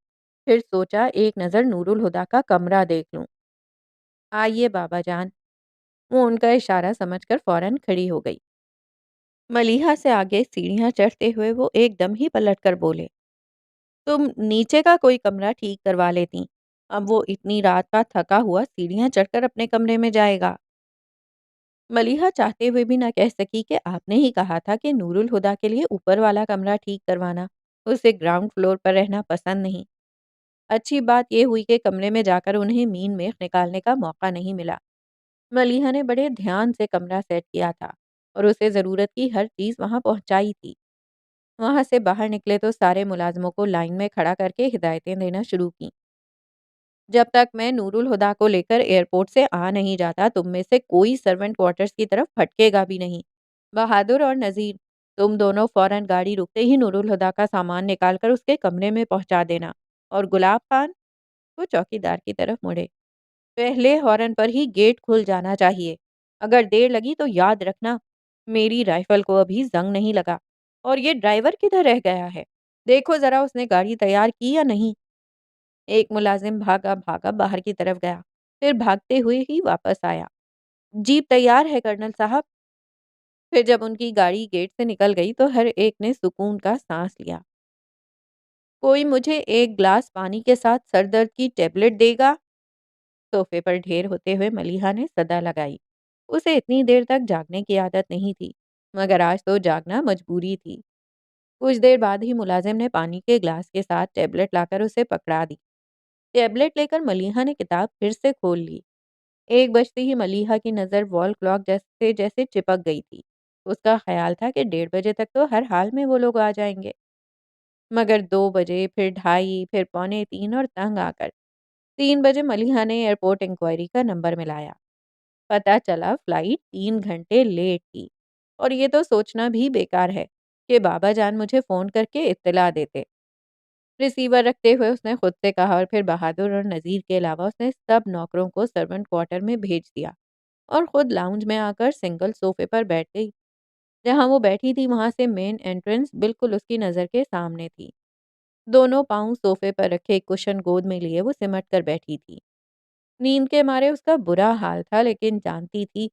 फिर सोचा एक नज़र नूरुल हुदा का कमरा देख लूँ। आइए बाबा जान। वो उनका इशारा समझकर फौरन खड़ी हो गई। मलीहा से आगे सीढ़ियाँ चढ़ते हुए वो एकदम ही पलट कर बोले, तुम नीचे का कोई कमरा ठीक करवा लेती। अब वो इतनी रात का थका हुआ सीढ़ियाँ चढ़कर अपने कमरे में जाएगा। मलीहा चाहते हुए भी ना कह सकी कि आपने ही कहा था कि नूरुल हुदा के लिए ऊपर वाला कमरा ठीक करवाना, उसे ग्राउंड फ्लोर पर रहना पसंद नहीं। अच्छी बात यह हुई कि कमरे में जाकर उन्हें मीन मेख निकालने का मौका नहीं मिला। मलीहा ने बड़े ध्यान से कमरा सेट किया था और उसे ज़रूरत की हर चीज़ वहाँ पहुँचाई थी। वहाँ से बाहर निकले तो सारे मुलाजमों को लाइन में खड़ा करके हिदायतें देना शुरू की। जब तक मैं नूरुल हुदा को लेकर एयरपोर्ट से आ नहीं जाता, तुम में से कोई सर्वेंट क्वार्टर्स की तरफ फटकेगा भी नहीं। बहादुर और नज़ीर, तुम दोनों फौरन गाड़ी रुकते ही नूरुल हुदा का सामान निकालकर उसके कमरे में पहुंचा देना। और गुलाब खान, वो चौकीदार की तरफ मुड़े, पहले हॉर्न पर ही गेट खुल जाना चाहिए। अगर देर लगी तो याद रखना, मेरी राइफल को अभी जंग नहीं लगा। और ये ड्राइवर किधर रह गया है? देखो जरा उसने गाड़ी तैयार की या नहीं। एक मुलाजिम भागा भागा बाहर की तरफ गया, फिर भागते हुए ही वापस आया। जीप तैयार है कर्नल साहब। फिर जब उनकी गाड़ी गेट से निकल गई तो हर एक ने सुकून का सांस लिया। कोई मुझे एक ग्लास पानी के साथ सरदर्द की टेबलेट देगा? सोफे पर ढेर होते हुए मलीहा ने सदा लगाई। उसे इतनी देर तक जागने की आदत नहीं थी, मगर आज तो जागना मजबूरी थी। कुछ देर बाद ही मुलाजिम ने पानी के ग्लास के साथ टेबलेट लाकर उसे पकड़ा दी। टेबलेट लेकर मलीहा ने किताब फिर से खोल ली। 1 बजते ही मलीहा की नज़र वॉल क्लॉक जैसे जैसे चिपक गई थी। उसका ख़्याल था कि 1:30 बजे तक तो हर हाल में वो लोग आ जाएँगे। मगर 2 बजे, फिर ढाई, फिर पौने 3 और तंग आकर 3 बजे मलीहा ने एयरपोर्ट इंक्वायरी का नंबर मिलाया। पता चला फ्लाइट 3 घंटे लेट थी। और ये तो सोचना भी बेकार है कि बाबा जान मुझे फ़ोन करके इत्तला देते। रिसीवर रखते हुए उसने खुद से कहा और फिर बहादुर और नज़ीर के अलावा उसने सब नौकरों को सर्वेंट क्वार्टर में भेज दिया और खुद लाउंज में आकर सिंगल सोफे पर बैठ गई। जहां वो बैठी थी वहां से मेन एंट्रेंस बिल्कुल उसकी नज़र के सामने थी। दोनों पाँव सोफे पर रखे कुशन गोद में लिए वो सिमट कर बैठी थी। नींद के मारे उसका बुरा हाल था, लेकिन जानती थी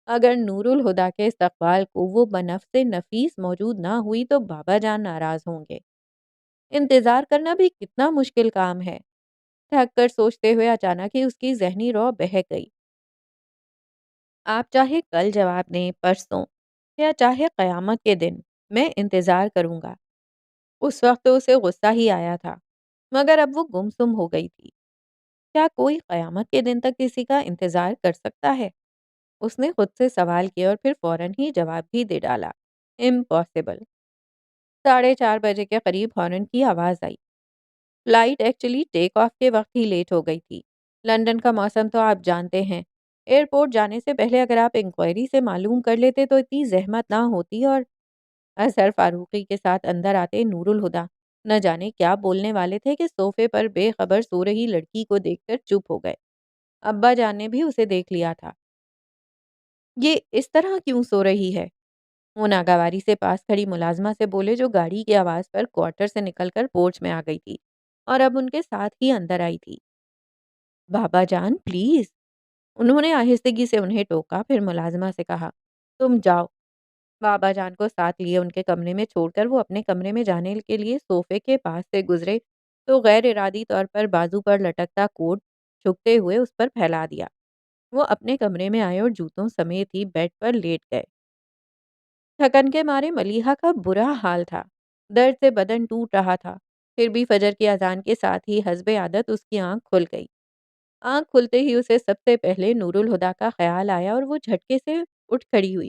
अगर नूरुल हुदा के इस्तकबाल को वो बनफ़्से नफीस मौजूद ना हुई तो बाबा जान नाराज़ होंगे। इंतज़ार करना भी कितना मुश्किल काम है। थक कर सोचते हुए अचानक ही उसकी ज़हनी रौ बहक गई। आप चाहे कल जवाब दें, परसों या चाहे क़यामत के दिन, मैं इंतज़ार करूँगा। उस वक़्त तो उसे गुस्सा ही आया था, मगर अब वो गुमसुम हो गई थी। क्या कोई क़यामत के दिन तक किसी का इंतज़ार कर सकता है? उसने खुद से सवाल किया और फिर फ़ौरन ही जवाब भी दे डाला, इम्पॉसिबल। 4:30 बजे के करीब हॉर्न की आवाज़ आई। फ्लाइट एक्चुअली टेक ऑफ के वक्त ही लेट हो गई थी। लंदन का मौसम तो आप जानते हैं। एयरपोर्ट जाने से पहले अगर आप इंक्वायरी से मालूम कर लेते तो इतनी ज़हमत ना होती। और अज़हर फारूकी के साथ अंदर आते नूरुल हुदा न जाने क्या बोलने वाले थे कि सोफे पर बेखबर सो रही लड़की को देखकर चुप हो गए। अब्बा जान ने भी उसे देख लिया था। ये इस तरह क्यों सो रही है? वो नागवारी से पास खड़ी मुलाजमा से बोले, जो गाड़ी की आवाज़ पर क्वार्टर से निकलकर पोर्च में आ गई थी और अब उनके साथ ही अंदर आई थी। बाबा जान प्लीज़। उन्होंने आहिस्तगी से उन्हें टोका, फिर मुलाजमा से कहा, तुम जाओ। बाबा जान को साथ लिए उनके कमरे में छोड़कर वो अपने कमरे में जाने के लिए सोफे के पास से गुजरे तो गैर इरादी तौर पर बाजू पर लटकता कोट झुकते हुए उस पर फैला दिया। वो अपने कमरे में आए और जूतों समेत ही बेड पर लेट गए। थकन के मारे मलीहा का बुरा हाल था। दर्द से बदन टूट रहा था। پھر بھی فجر کی اذان کے ساتھ ہی حسب عادت اس کی آنکھ کھل گئی۔ آنکھ کھلتے ہی اسے سب سے پہلے نور الہدیٰ کا خیال آیا اور وہ جھٹکے سے اٹھ کھڑی ہوئی۔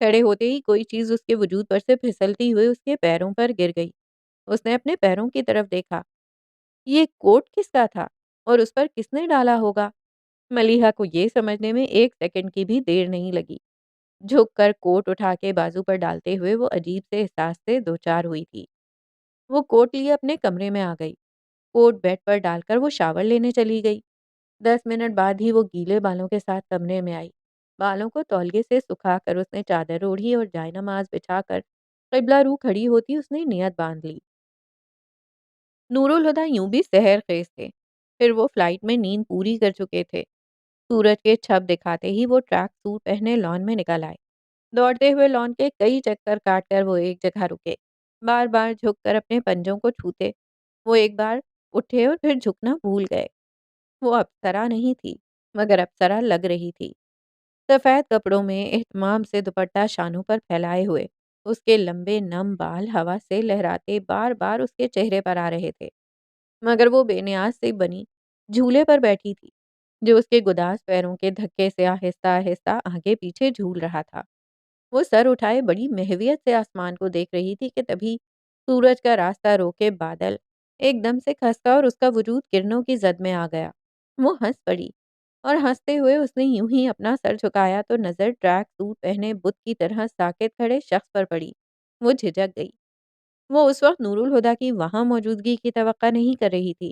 کھڑے ہوتے ہی کوئی چیز اس کے وجود پر سے پھسلتی ہوئی اس کے پیروں پر گر گئی۔ اس نے اپنے پیروں کی طرف دیکھا۔ یہ کوٹ کس کا تھا اور اس پر کس نے ڈالا ہوگا؟ ملیحہ کو یہ سمجھنے میں ایک سیکنڈ کی بھی دیر نہیں لگی۔ جھک کر کوٹ اٹھا کے بازو پر ڈالتے ہوئے وہ عجیب سے احساس سے دوچار ہوئی تھی۔ وہ کوٹ لیے اپنے کمرے میں آ گئی۔ کوٹ بیڈ پر ڈال کر وہ شاور لینے چلی گئی۔ 10 منٹ بعد ہی وہ گیلے بالوں کے ساتھ کمرے میں آئی۔ بالوں کو تولیے سے سکھا کر اس نے چادر اوڑھی اور جائے نماز بچھا کر قبلہ رو کھڑی ہوتی اس نے نیت باندھ لی۔ نور الہدیٰ یوں بھی سحر خیز تھے۔ پھر وہ فلائٹ میں نیند پوری کر چکے تھے۔ سورج کے چھپ دکھاتے ہی وہ ٹریک سوٹ پہنے لان میں نکل آئے۔ دوڑتے ہوئے لان کے کئی چکر کاٹ کر وہ ایک جگہ رکے۔ بار بار جھک کر اپنے پنجوں کو چھوتے۔ وہ ایک بار اٹھے اور پھر جھکنا بھول گئے۔ وہ اپسرا نہیں تھی مگر اپسرا لگ رہی تھی۔ سفید کپڑوں میں اہتمام سے دوپٹہ شانوں پر پھیلائے ہوئے اس کے لمبے نم بال ہوا سے لہراتے بار بار اس کے چہرے پر آ رہے تھے، مگر وہ بے نیاز سے بنی جھولے پر بیٹھی تھی جو اس کے گداز پیروں کے دھکے سے آہستہ آہستہ آگے پیچھے جھول رہا تھا۔ وہ سر اٹھائے بڑی محویت سے آسمان کو دیکھ رہی تھی کہ تبھی سورج کا راستہ روکے بادل ایک دم سے کھسکا اور اس کا وجود کرنوں کی زد میں آ گیا۔ وہ ہنس پڑی اور ہنستے ہوئے اس نے یوں ہی اپنا سر جھکایا تو نظر ٹریک سوٹ پہنے بت کی طرح ساکت کھڑے شخص پر پڑی۔ وہ جھجک گئی۔ وہ اس وقت نور الہدیٰ کی وہاں موجودگی کی توقع نہیں کر رہی تھی۔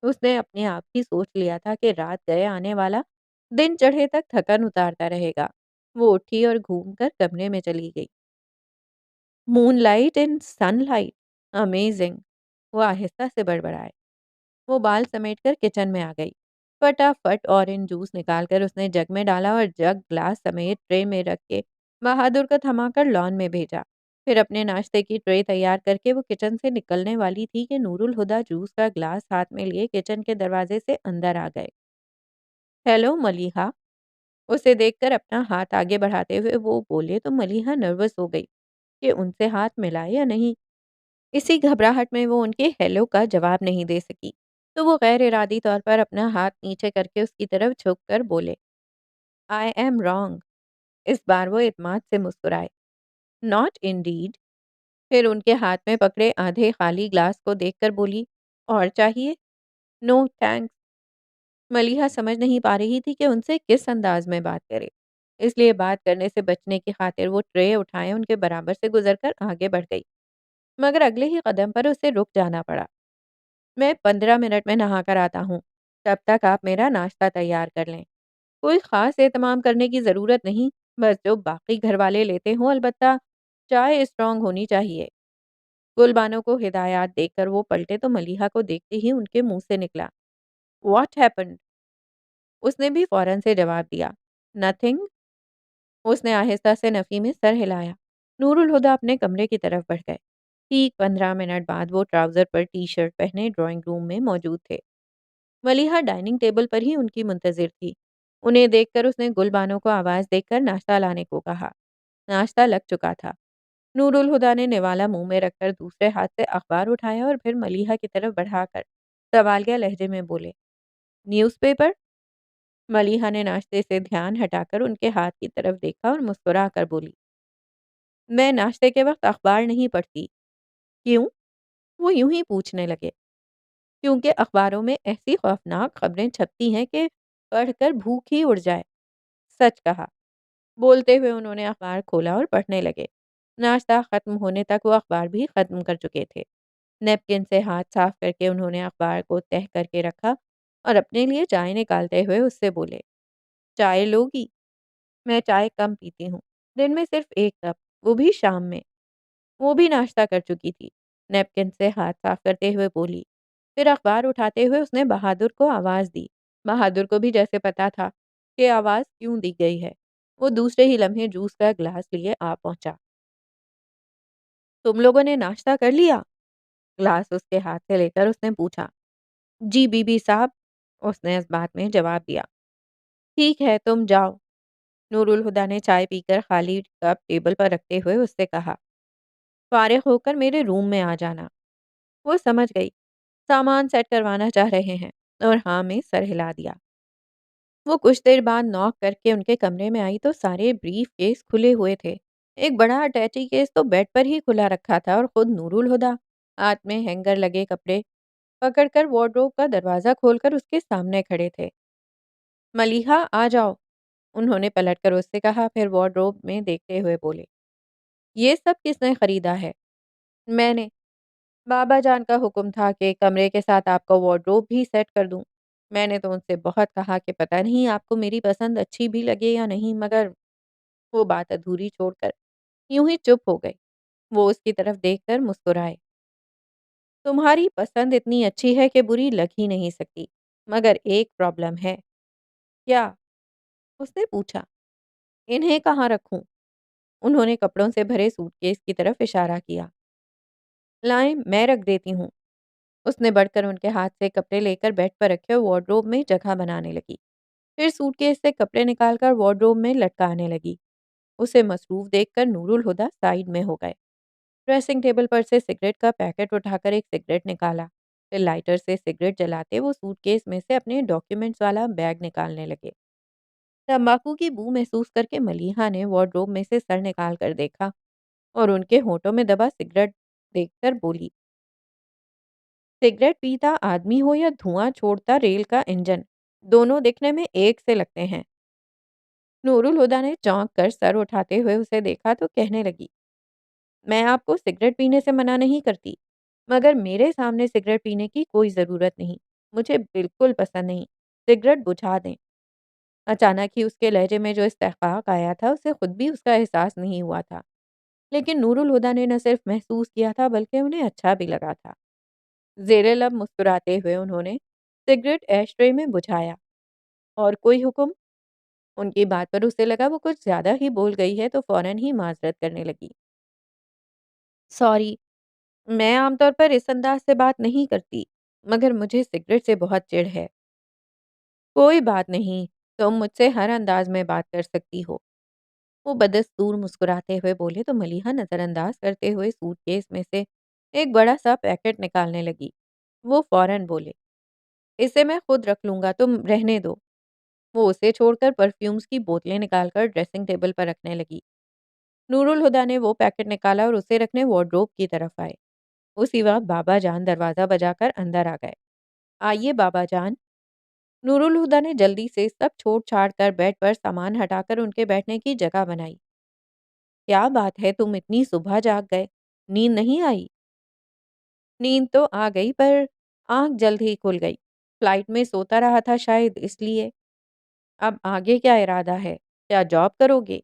اس نے اپنے آپ ہی سوچ لیا تھا کہ رات گئے آنے والا دن چڑھے تک تھکن اتارتا رہے گا۔ وہ اٹھی اور گھوم کر کمرے میں چلی گئی۔ Moonlight and sunlight amazing, وہ آہستہ سے بڑبڑائے۔ وہ بال سمیٹ کر کچن میں آ گئی۔ فٹافٹ اورنج جوس نکال کر اس نے جگ میں ڈالا اور جگ گلاس سمیت ٹرے میں رکھ کے بہادر کو تھما کر لان میں بھیجا۔ پھر اپنے ناشتے کی ٹرے تیار کر کے وہ کچن سے نکلنے والی تھی کہ نور الہدیٰ جوس کا گلاس ہاتھ میں لیے کچن کے دروازے سے اندر آ گئے۔ ہیلو ملیحہ، اسے دیکھ کر اپنا ہاتھ آگے بڑھاتے ہوئے وہ بولے تو ملیحہ نروس ہو گئی کہ ان سے ہاتھ ملائے یا نہیں۔ اسی گھبراہٹ میں وہ ان کے ہیلو کا جواب نہیں دے سکی، تو وہ غیر ارادی طور پر اپنا ہاتھ نیچے کر کے اس کی طرف جھک کر بولے، آئی ایم رانگ۔ اس بار وہ اعتماد سے مسکرائے، ناٹ انڈیڈ۔ پھر ان کے ہاتھ میں پکڑے آدھے خالی گلاس کو دیکھ کر بولی، اور چاہیے؟ نو تھینکس۔ ملیحہ سمجھ نہیں پا رہی تھی کہ ان سے کس انداز میں بات کرے، اس لیے بات کرنے سے بچنے کی خاطر وہ ٹرے اٹھائے ان کے برابر سے گزر کر آگے بڑھ گئی، مگر اگلے ہی قدم پر اسے رک جانا پڑا۔ میں 15 منٹ میں نہا کر آتا ہوں، تب تک آپ میرا ناشتہ تیار کر لیں۔ کوئی خاص اہتمام کرنے کی ضرورت نہیں، بس جو باقی گھر والے لیتے ہوں، البتہ چائے اسٹرانگ ہونی چاہیے۔ گلبانو کو ہدایات دے کر وہ پلٹے تو ملیحہ کو دیکھتے ہی ان کے منہ سے نکلا، واٹ ہیپنڈ؟ اس نے بھی فوراً سے جواب دیا، نتھنگ۔ اس نے آہستہ سے نفی میں سر ہلایا۔ نور الہدیٰ اپنے کمرے کی طرف بڑھ گئے۔ ٹھیک 15 منٹ بعد وہ ٹراؤزر پر ٹی شرٹ پہنے ڈرائنگ روم میں موجود تھے۔ ملیحہ ڈائننگ ٹیبل پر ہی ان کی منتظر تھی۔ انہیں دیکھ کر اس نے گل بانو کو آواز دے کر ناشتہ لانے کو کہا۔ ناشتہ لگ چکا تھا۔ نور الہدیٰ نے نوالا منہ میں رکھ کر دوسرے ہاتھ سے اخبار اٹھایا اور پھر ملیحہ کی طرف بڑھا کر سوالیہ لہجے میں بولے، نیوز پیپر؟ ملیحہ نے ناشتے سے دھیان ہٹا کر ان کے ہاتھ کی طرف دیکھا اور مسکرا کر بولی، میں ناشتے کے وقت اخبار نہیں پڑھتی۔ کیوں؟ وہ یوں ہی پوچھنے لگے۔ کیونکہ اخباروں میں ایسی خوفناک خبریں چھپتی ہیں کہ پڑھ کر بھوک ہی اڑ جائے۔ سچ کہا۔ بولتے ہوئے انہوں نے اخبار کھولا اور پڑھنے لگے۔ ناشتہ ختم ہونے تک وہ اخبار بھی ختم کر چکے تھے۔ نیپکن سے ہاتھ صاف کر کے انہوں نے اخبار کو تہہ کر کے رکھا اور اپنے لیے چائے نکالتے ہوئے اس سے بولے، چائے لوگی؟ میں چائے کم پیتی ہوں، دن میں صرف 1 کپ، وہ بھی شام میں۔ وہ بھی ناشتہ کر چکی تھی۔ نیپکن سے ہاتھ صاف کرتے ہوئے بولی۔ پھر اخبار اٹھاتے ہوئے اس نے بہادر کو آواز دی۔ بہادر کو بھی جیسے پتا تھا کہ آواز کیوں دی گئی ہے۔ وہ دوسرے ہی لمحے جوس کا گلاس لیے آ پہنچا۔ تم لوگوں نے ناشتہ کر لیا؟ گلاس اس کے ہاتھ سے لے کر اس نے پوچھا۔ جی بی بی صاحب، اس نے اس بات میں جواب دیا۔ ٹھیک ہے تم جاؤ۔ نور الہدیٰ نے چائے پی کر خالی کپ ٹیبل پر رکھتے ہوئے اس سے کہا، فارغ ہو کر میرے روم میں آ جانا۔ वो समझ गई सामान सेट करवाना चाह रहे हैं और हाँ में सर हिला दिया। वो कुछ देर बाद नॉक करके उनके कमरे में आई तो सारे ब्रीफ केस खुले हुए थे। एक बड़ा अटैची केस तो बेड पर ही खुला रखा था और खुद नूरुल हुदा हाथ में हैंगर लगे कपड़े पकड़कर वार्डरोब का दरवाजा खोलकर उसके सामने खड़े थे। मलिहा आ जाओ, उन्होंने पलटकर उससे कहा, फिर वार्डरोब में देखते हुए बोले, ये सब किसने खरीदा है? मैंने। बाबा जान का हुक्म था कि कमरे के साथ आपका वार्डरोब भी सेट कर दूं। मैंने तो उनसे बहुत कहा कि पता नहीं आपको मेरी पसंद अच्छी भी लगे या नहीं, मगर वो बात अधूरी छोड़कर यूं ही चुप हो गए। वो उसकी तरफ देखकर मुस्कुराए। तुम्हारी पसंद इतनी अच्छी है कि बुरी लग ही नहीं सकती, मगर एक प्रॉब्लम है। क्या? उसने पूछा। इन्हें कहाँ रखूं? उन्होंने कपड़ों से भरे सूटकेस की तरफ इशारा किया। लाएं, मैं रख देती हूँ। उसने बढ़कर उनके हाथ से कपड़े लेकर बेड पर रखे और वार्डरोब में जगह बनाने लगी। फिर सूटकेस से कपड़े निकालकर वार्डरोब में लटकाने लगी। उसे मसरूफ देखकर नूरुल हुदा साइड में हो गए। ड्रेसिंग टेबल पर से सिगरेट का पैकेट उठाकर एक सिगरेट निकाला। फिर लाइटर से सिगरेट जलाते वो सूटकेस में से अपने डॉक्यूमेंट्स वाला बैग निकालने लगे। तंबाकू की बू महसूस करके मलीहा ने वार्डरोब में से सर निकाल कर देखा और उनके होठों में दबा सिगरेट देखकर बोली, सिगरेट पीता आदमी हो या धुआं छोड़ता रेल का इंजन, दोनों दिखने में एक से लगते हैं। नूरुल हुदा ने चौंक कर सर उठाते हुए उसे देखा तो कहने लगी, मैं आपको सिगरेट पीने से मना नहीं करती, मगर मेरे सामने सिगरेट पीने की कोई ज़रूरत नहीं। मुझे बिल्कुल पसंद नहीं। सिगरेट बुझा दें। अचानक ही उसके लहजे में जो इस्तेहकाक आया था, उसे खुद भी उसका एहसास नहीं हुआ था। लेकिन नूरुल हुदा ने न सिर्फ महसूस किया था, बल्कि उन्हें अच्छा भी लगा था। ज़ेरे लब मुस्कुराते हुए उन्होंने सिगरेट एशट्रे में बुझाया। और कोई हुक्म? उनकी बात पर उसे लगा वो कुछ ज़्यादा ही बोल गई है, तो फ़ौरन ही माज़रत करने लगी। सॉरी, मैं आमतौर पर इस अंदाज से बात नहीं करती, मगर मुझे सिगरेट से बहुत चिढ़ है। कोई बात नहीं, तुम मुझसे हर अंदाज में बात कर सकती हो। वो बदस्तूर मुस्कुराते हुए बोले तो मलीहा नज़रअंदाज करते हुए सूटकेस में से एक बड़ा सा पैकेट निकालने लगी। वो फौरन बोले, इसे मैं खुद रख लूंगा, तुम रहने दो। वो उसे छोड़कर परफ्यूम्स की बोतलें निकालकर ड्रेसिंग टेबल पर रखने लगी। नूरुल हुदा ने वो पैकेट निकाला और उसे रखने वार्डरोब की तरफ आए। उसी वक्त बाबा जान दरवाज़ा बजाकर अंदर आ गए। आइए बाबा जान। नूरुल हुदा ने जल्दी से सब छोड़ छाड़ कर बेड पर सामान हटाकर उनके बैठने की जगह बनाई। क्या बात है, तुम इतनी सुबह जाग गए? नींद नहीं आई? नींद तो आ गई, पर आंख जल्द ही खुल गई। फ्लाइट में सोता रहा था शायद, इसलिए। अब आगे क्या इरादा है? क्या जॉब करोगे?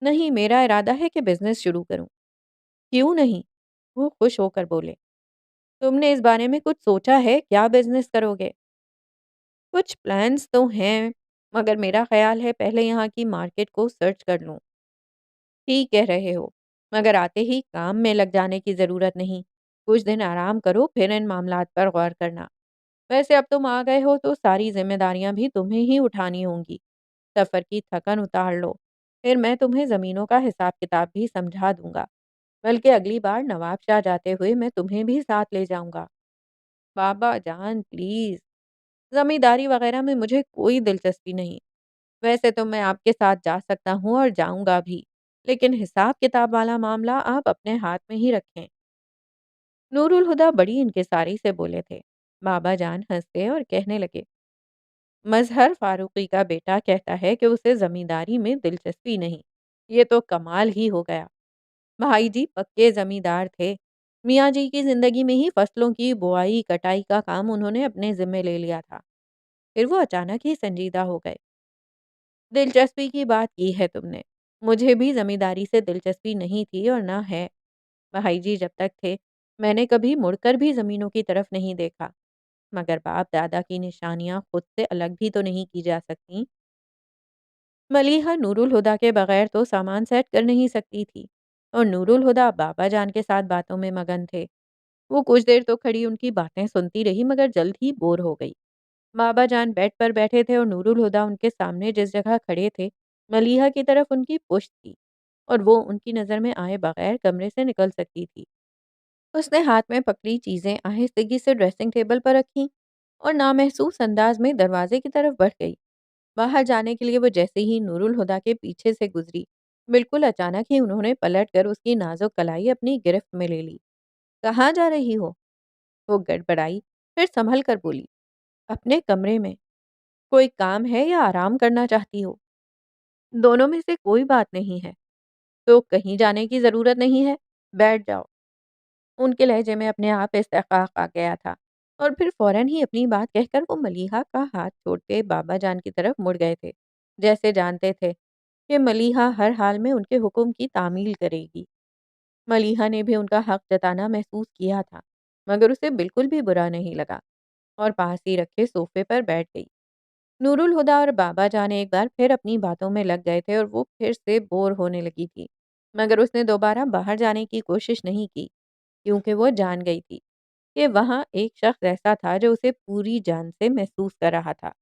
नहीं, मेरा इरादा है कि बिजनेस शुरू करूं। क्यों नहीं? वो खुश होकर बोले। तुमने इस बारे में कुछ सोचा है? क्या बिजनेस करोगे? कुछ प्लान्स तो हैं, मगर मेरा ख्याल है पहले यहाँ की मार्केट को सर्च कर लूँ। ठीक कह रहे हो, मगर आते ही काम में लग जाने की ज़रूरत नहीं। कुछ दिन आराम करो, फिर इन मामलात पर गौर करना। वैसे अब तुम आ गए हो तो सारी ज़िम्मेदारियाँ भी तुम्हें ही उठानी होंगी। सफ़र की थकन उतार लो, फिर मैं तुम्हें ज़मीनों का हिसाब-किताब भी समझा दूँगा। बल्कि अगली बार नवाबशाह जाते हुए मैं तुम्हें भी साथ ले जाऊँगा। बाबा जान प्लीज़, ज़मींदारी वग़ैरह में मुझे कोई दिलचस्पी नहीं। वैसे तो मैं आपके साथ जा सकता हूँ और जाऊँगा भी, लेकिन हिसाब-किताब वाला मामला आप अपने हाथ में ही रखें। नूरुल हुदा बड़ी इंकिसारी से बोले थे। बाबा जान हँसे और कहने लगे, मज़हर फ़ारूक़ी का बेटा कहता है कि उसे ज़मींदारी में दिलचस्पी नहीं। ये तो कमाल ही हो गया। भाई जी पक्के ज़मींदार थे। मियाँ जी की ज़िंदगी में ही फसलों की बुआई, कटाई का काम उन्होंने अपने ज़िम्मे ले लिया था। फिर वो अचानक ही संजीदा हो गए। दिलचस्पी की बात की है तुमने। मुझे भी ज़मींदारी से दिलचस्पी नहीं थी और ना है। भाई जी जब तक थे, मैंने कभी मुड़कर भी ज़मीनों की तरफ नहीं देखा। मगर बाप-दादा की निशानियाँ खुद से अलग भी तो नहीं की जा सकतीं। मलीहा नूरुल हुदा के बगैर तो सामान सेट कर नहीं सकती थी और नूरुल हुदा बाबा जान के साथ बातों में मगन थे। वो कुछ देर तो खड़ी उनकी बातें सुनती रही, मगर जल्द ही बोर हो गई। बाबा जान बेड पर बैठे थे और नूरुल हुदा उनके सामने जिस जगह खड़े थे, मलीहा की तरफ उनकी पुश्त थी और वो उनकी नज़र में आए बगैर कमरे से निकल सकती थी। उसने हाथ में पकड़ी चीजें आहिस्तगी से ड्रेसिंग टेबल पर रखीं और नामहसूस अंदाज में दरवाजे की तरफ बढ़ गई। बाहर जाने के लिए वो जैसे ही नूरुल हुदा के पीछे से गुजरी, बिल्कुल अचानक ही उन्होंने पलट कर उसकी नाजुक कलाई अपनी गिरफ्त में ले ली। कहाँ जा रही हो? वो गड़बड़ाई, फिर संभल कर बोली, अपने कमरे में। कोई काम है या आराम करना चाहती हो? दोनों में से कोई बात नहीं है। तो कहीं जाने की जरूरत नहीं है, बैठ जाओ। उनके लहजे में अपने आप इस्तेहकाक आ गया था और फिर फौरन ही अपनी बात कहकर वो मलीहा का हाथ छोड़ते बाबा जान की तरफ मुड़ गए थे, जैसे जानते थे कि मलीहा हर हाल में उनके हुक्म की तामील करेगी। मलीहा ने भी उनका हक जताना महसूस किया था, मगर उसे बिल्कुल भी बुरा नहीं लगा और पास ही रखे सोफे पर बैठ गई। नूरुल हुदा और बाबा जान एक बार फिर अपनी बातों में लग गए थे और वो फिर से बोर होने लगी थी, मगर उसने दोबारा बाहर जाने की कोशिश नहीं की, क्योंकि वो जान गई थी कि वहाँ एक शख्स ऐसा था जो उसे पूरी जान से महसूस कर रहा था।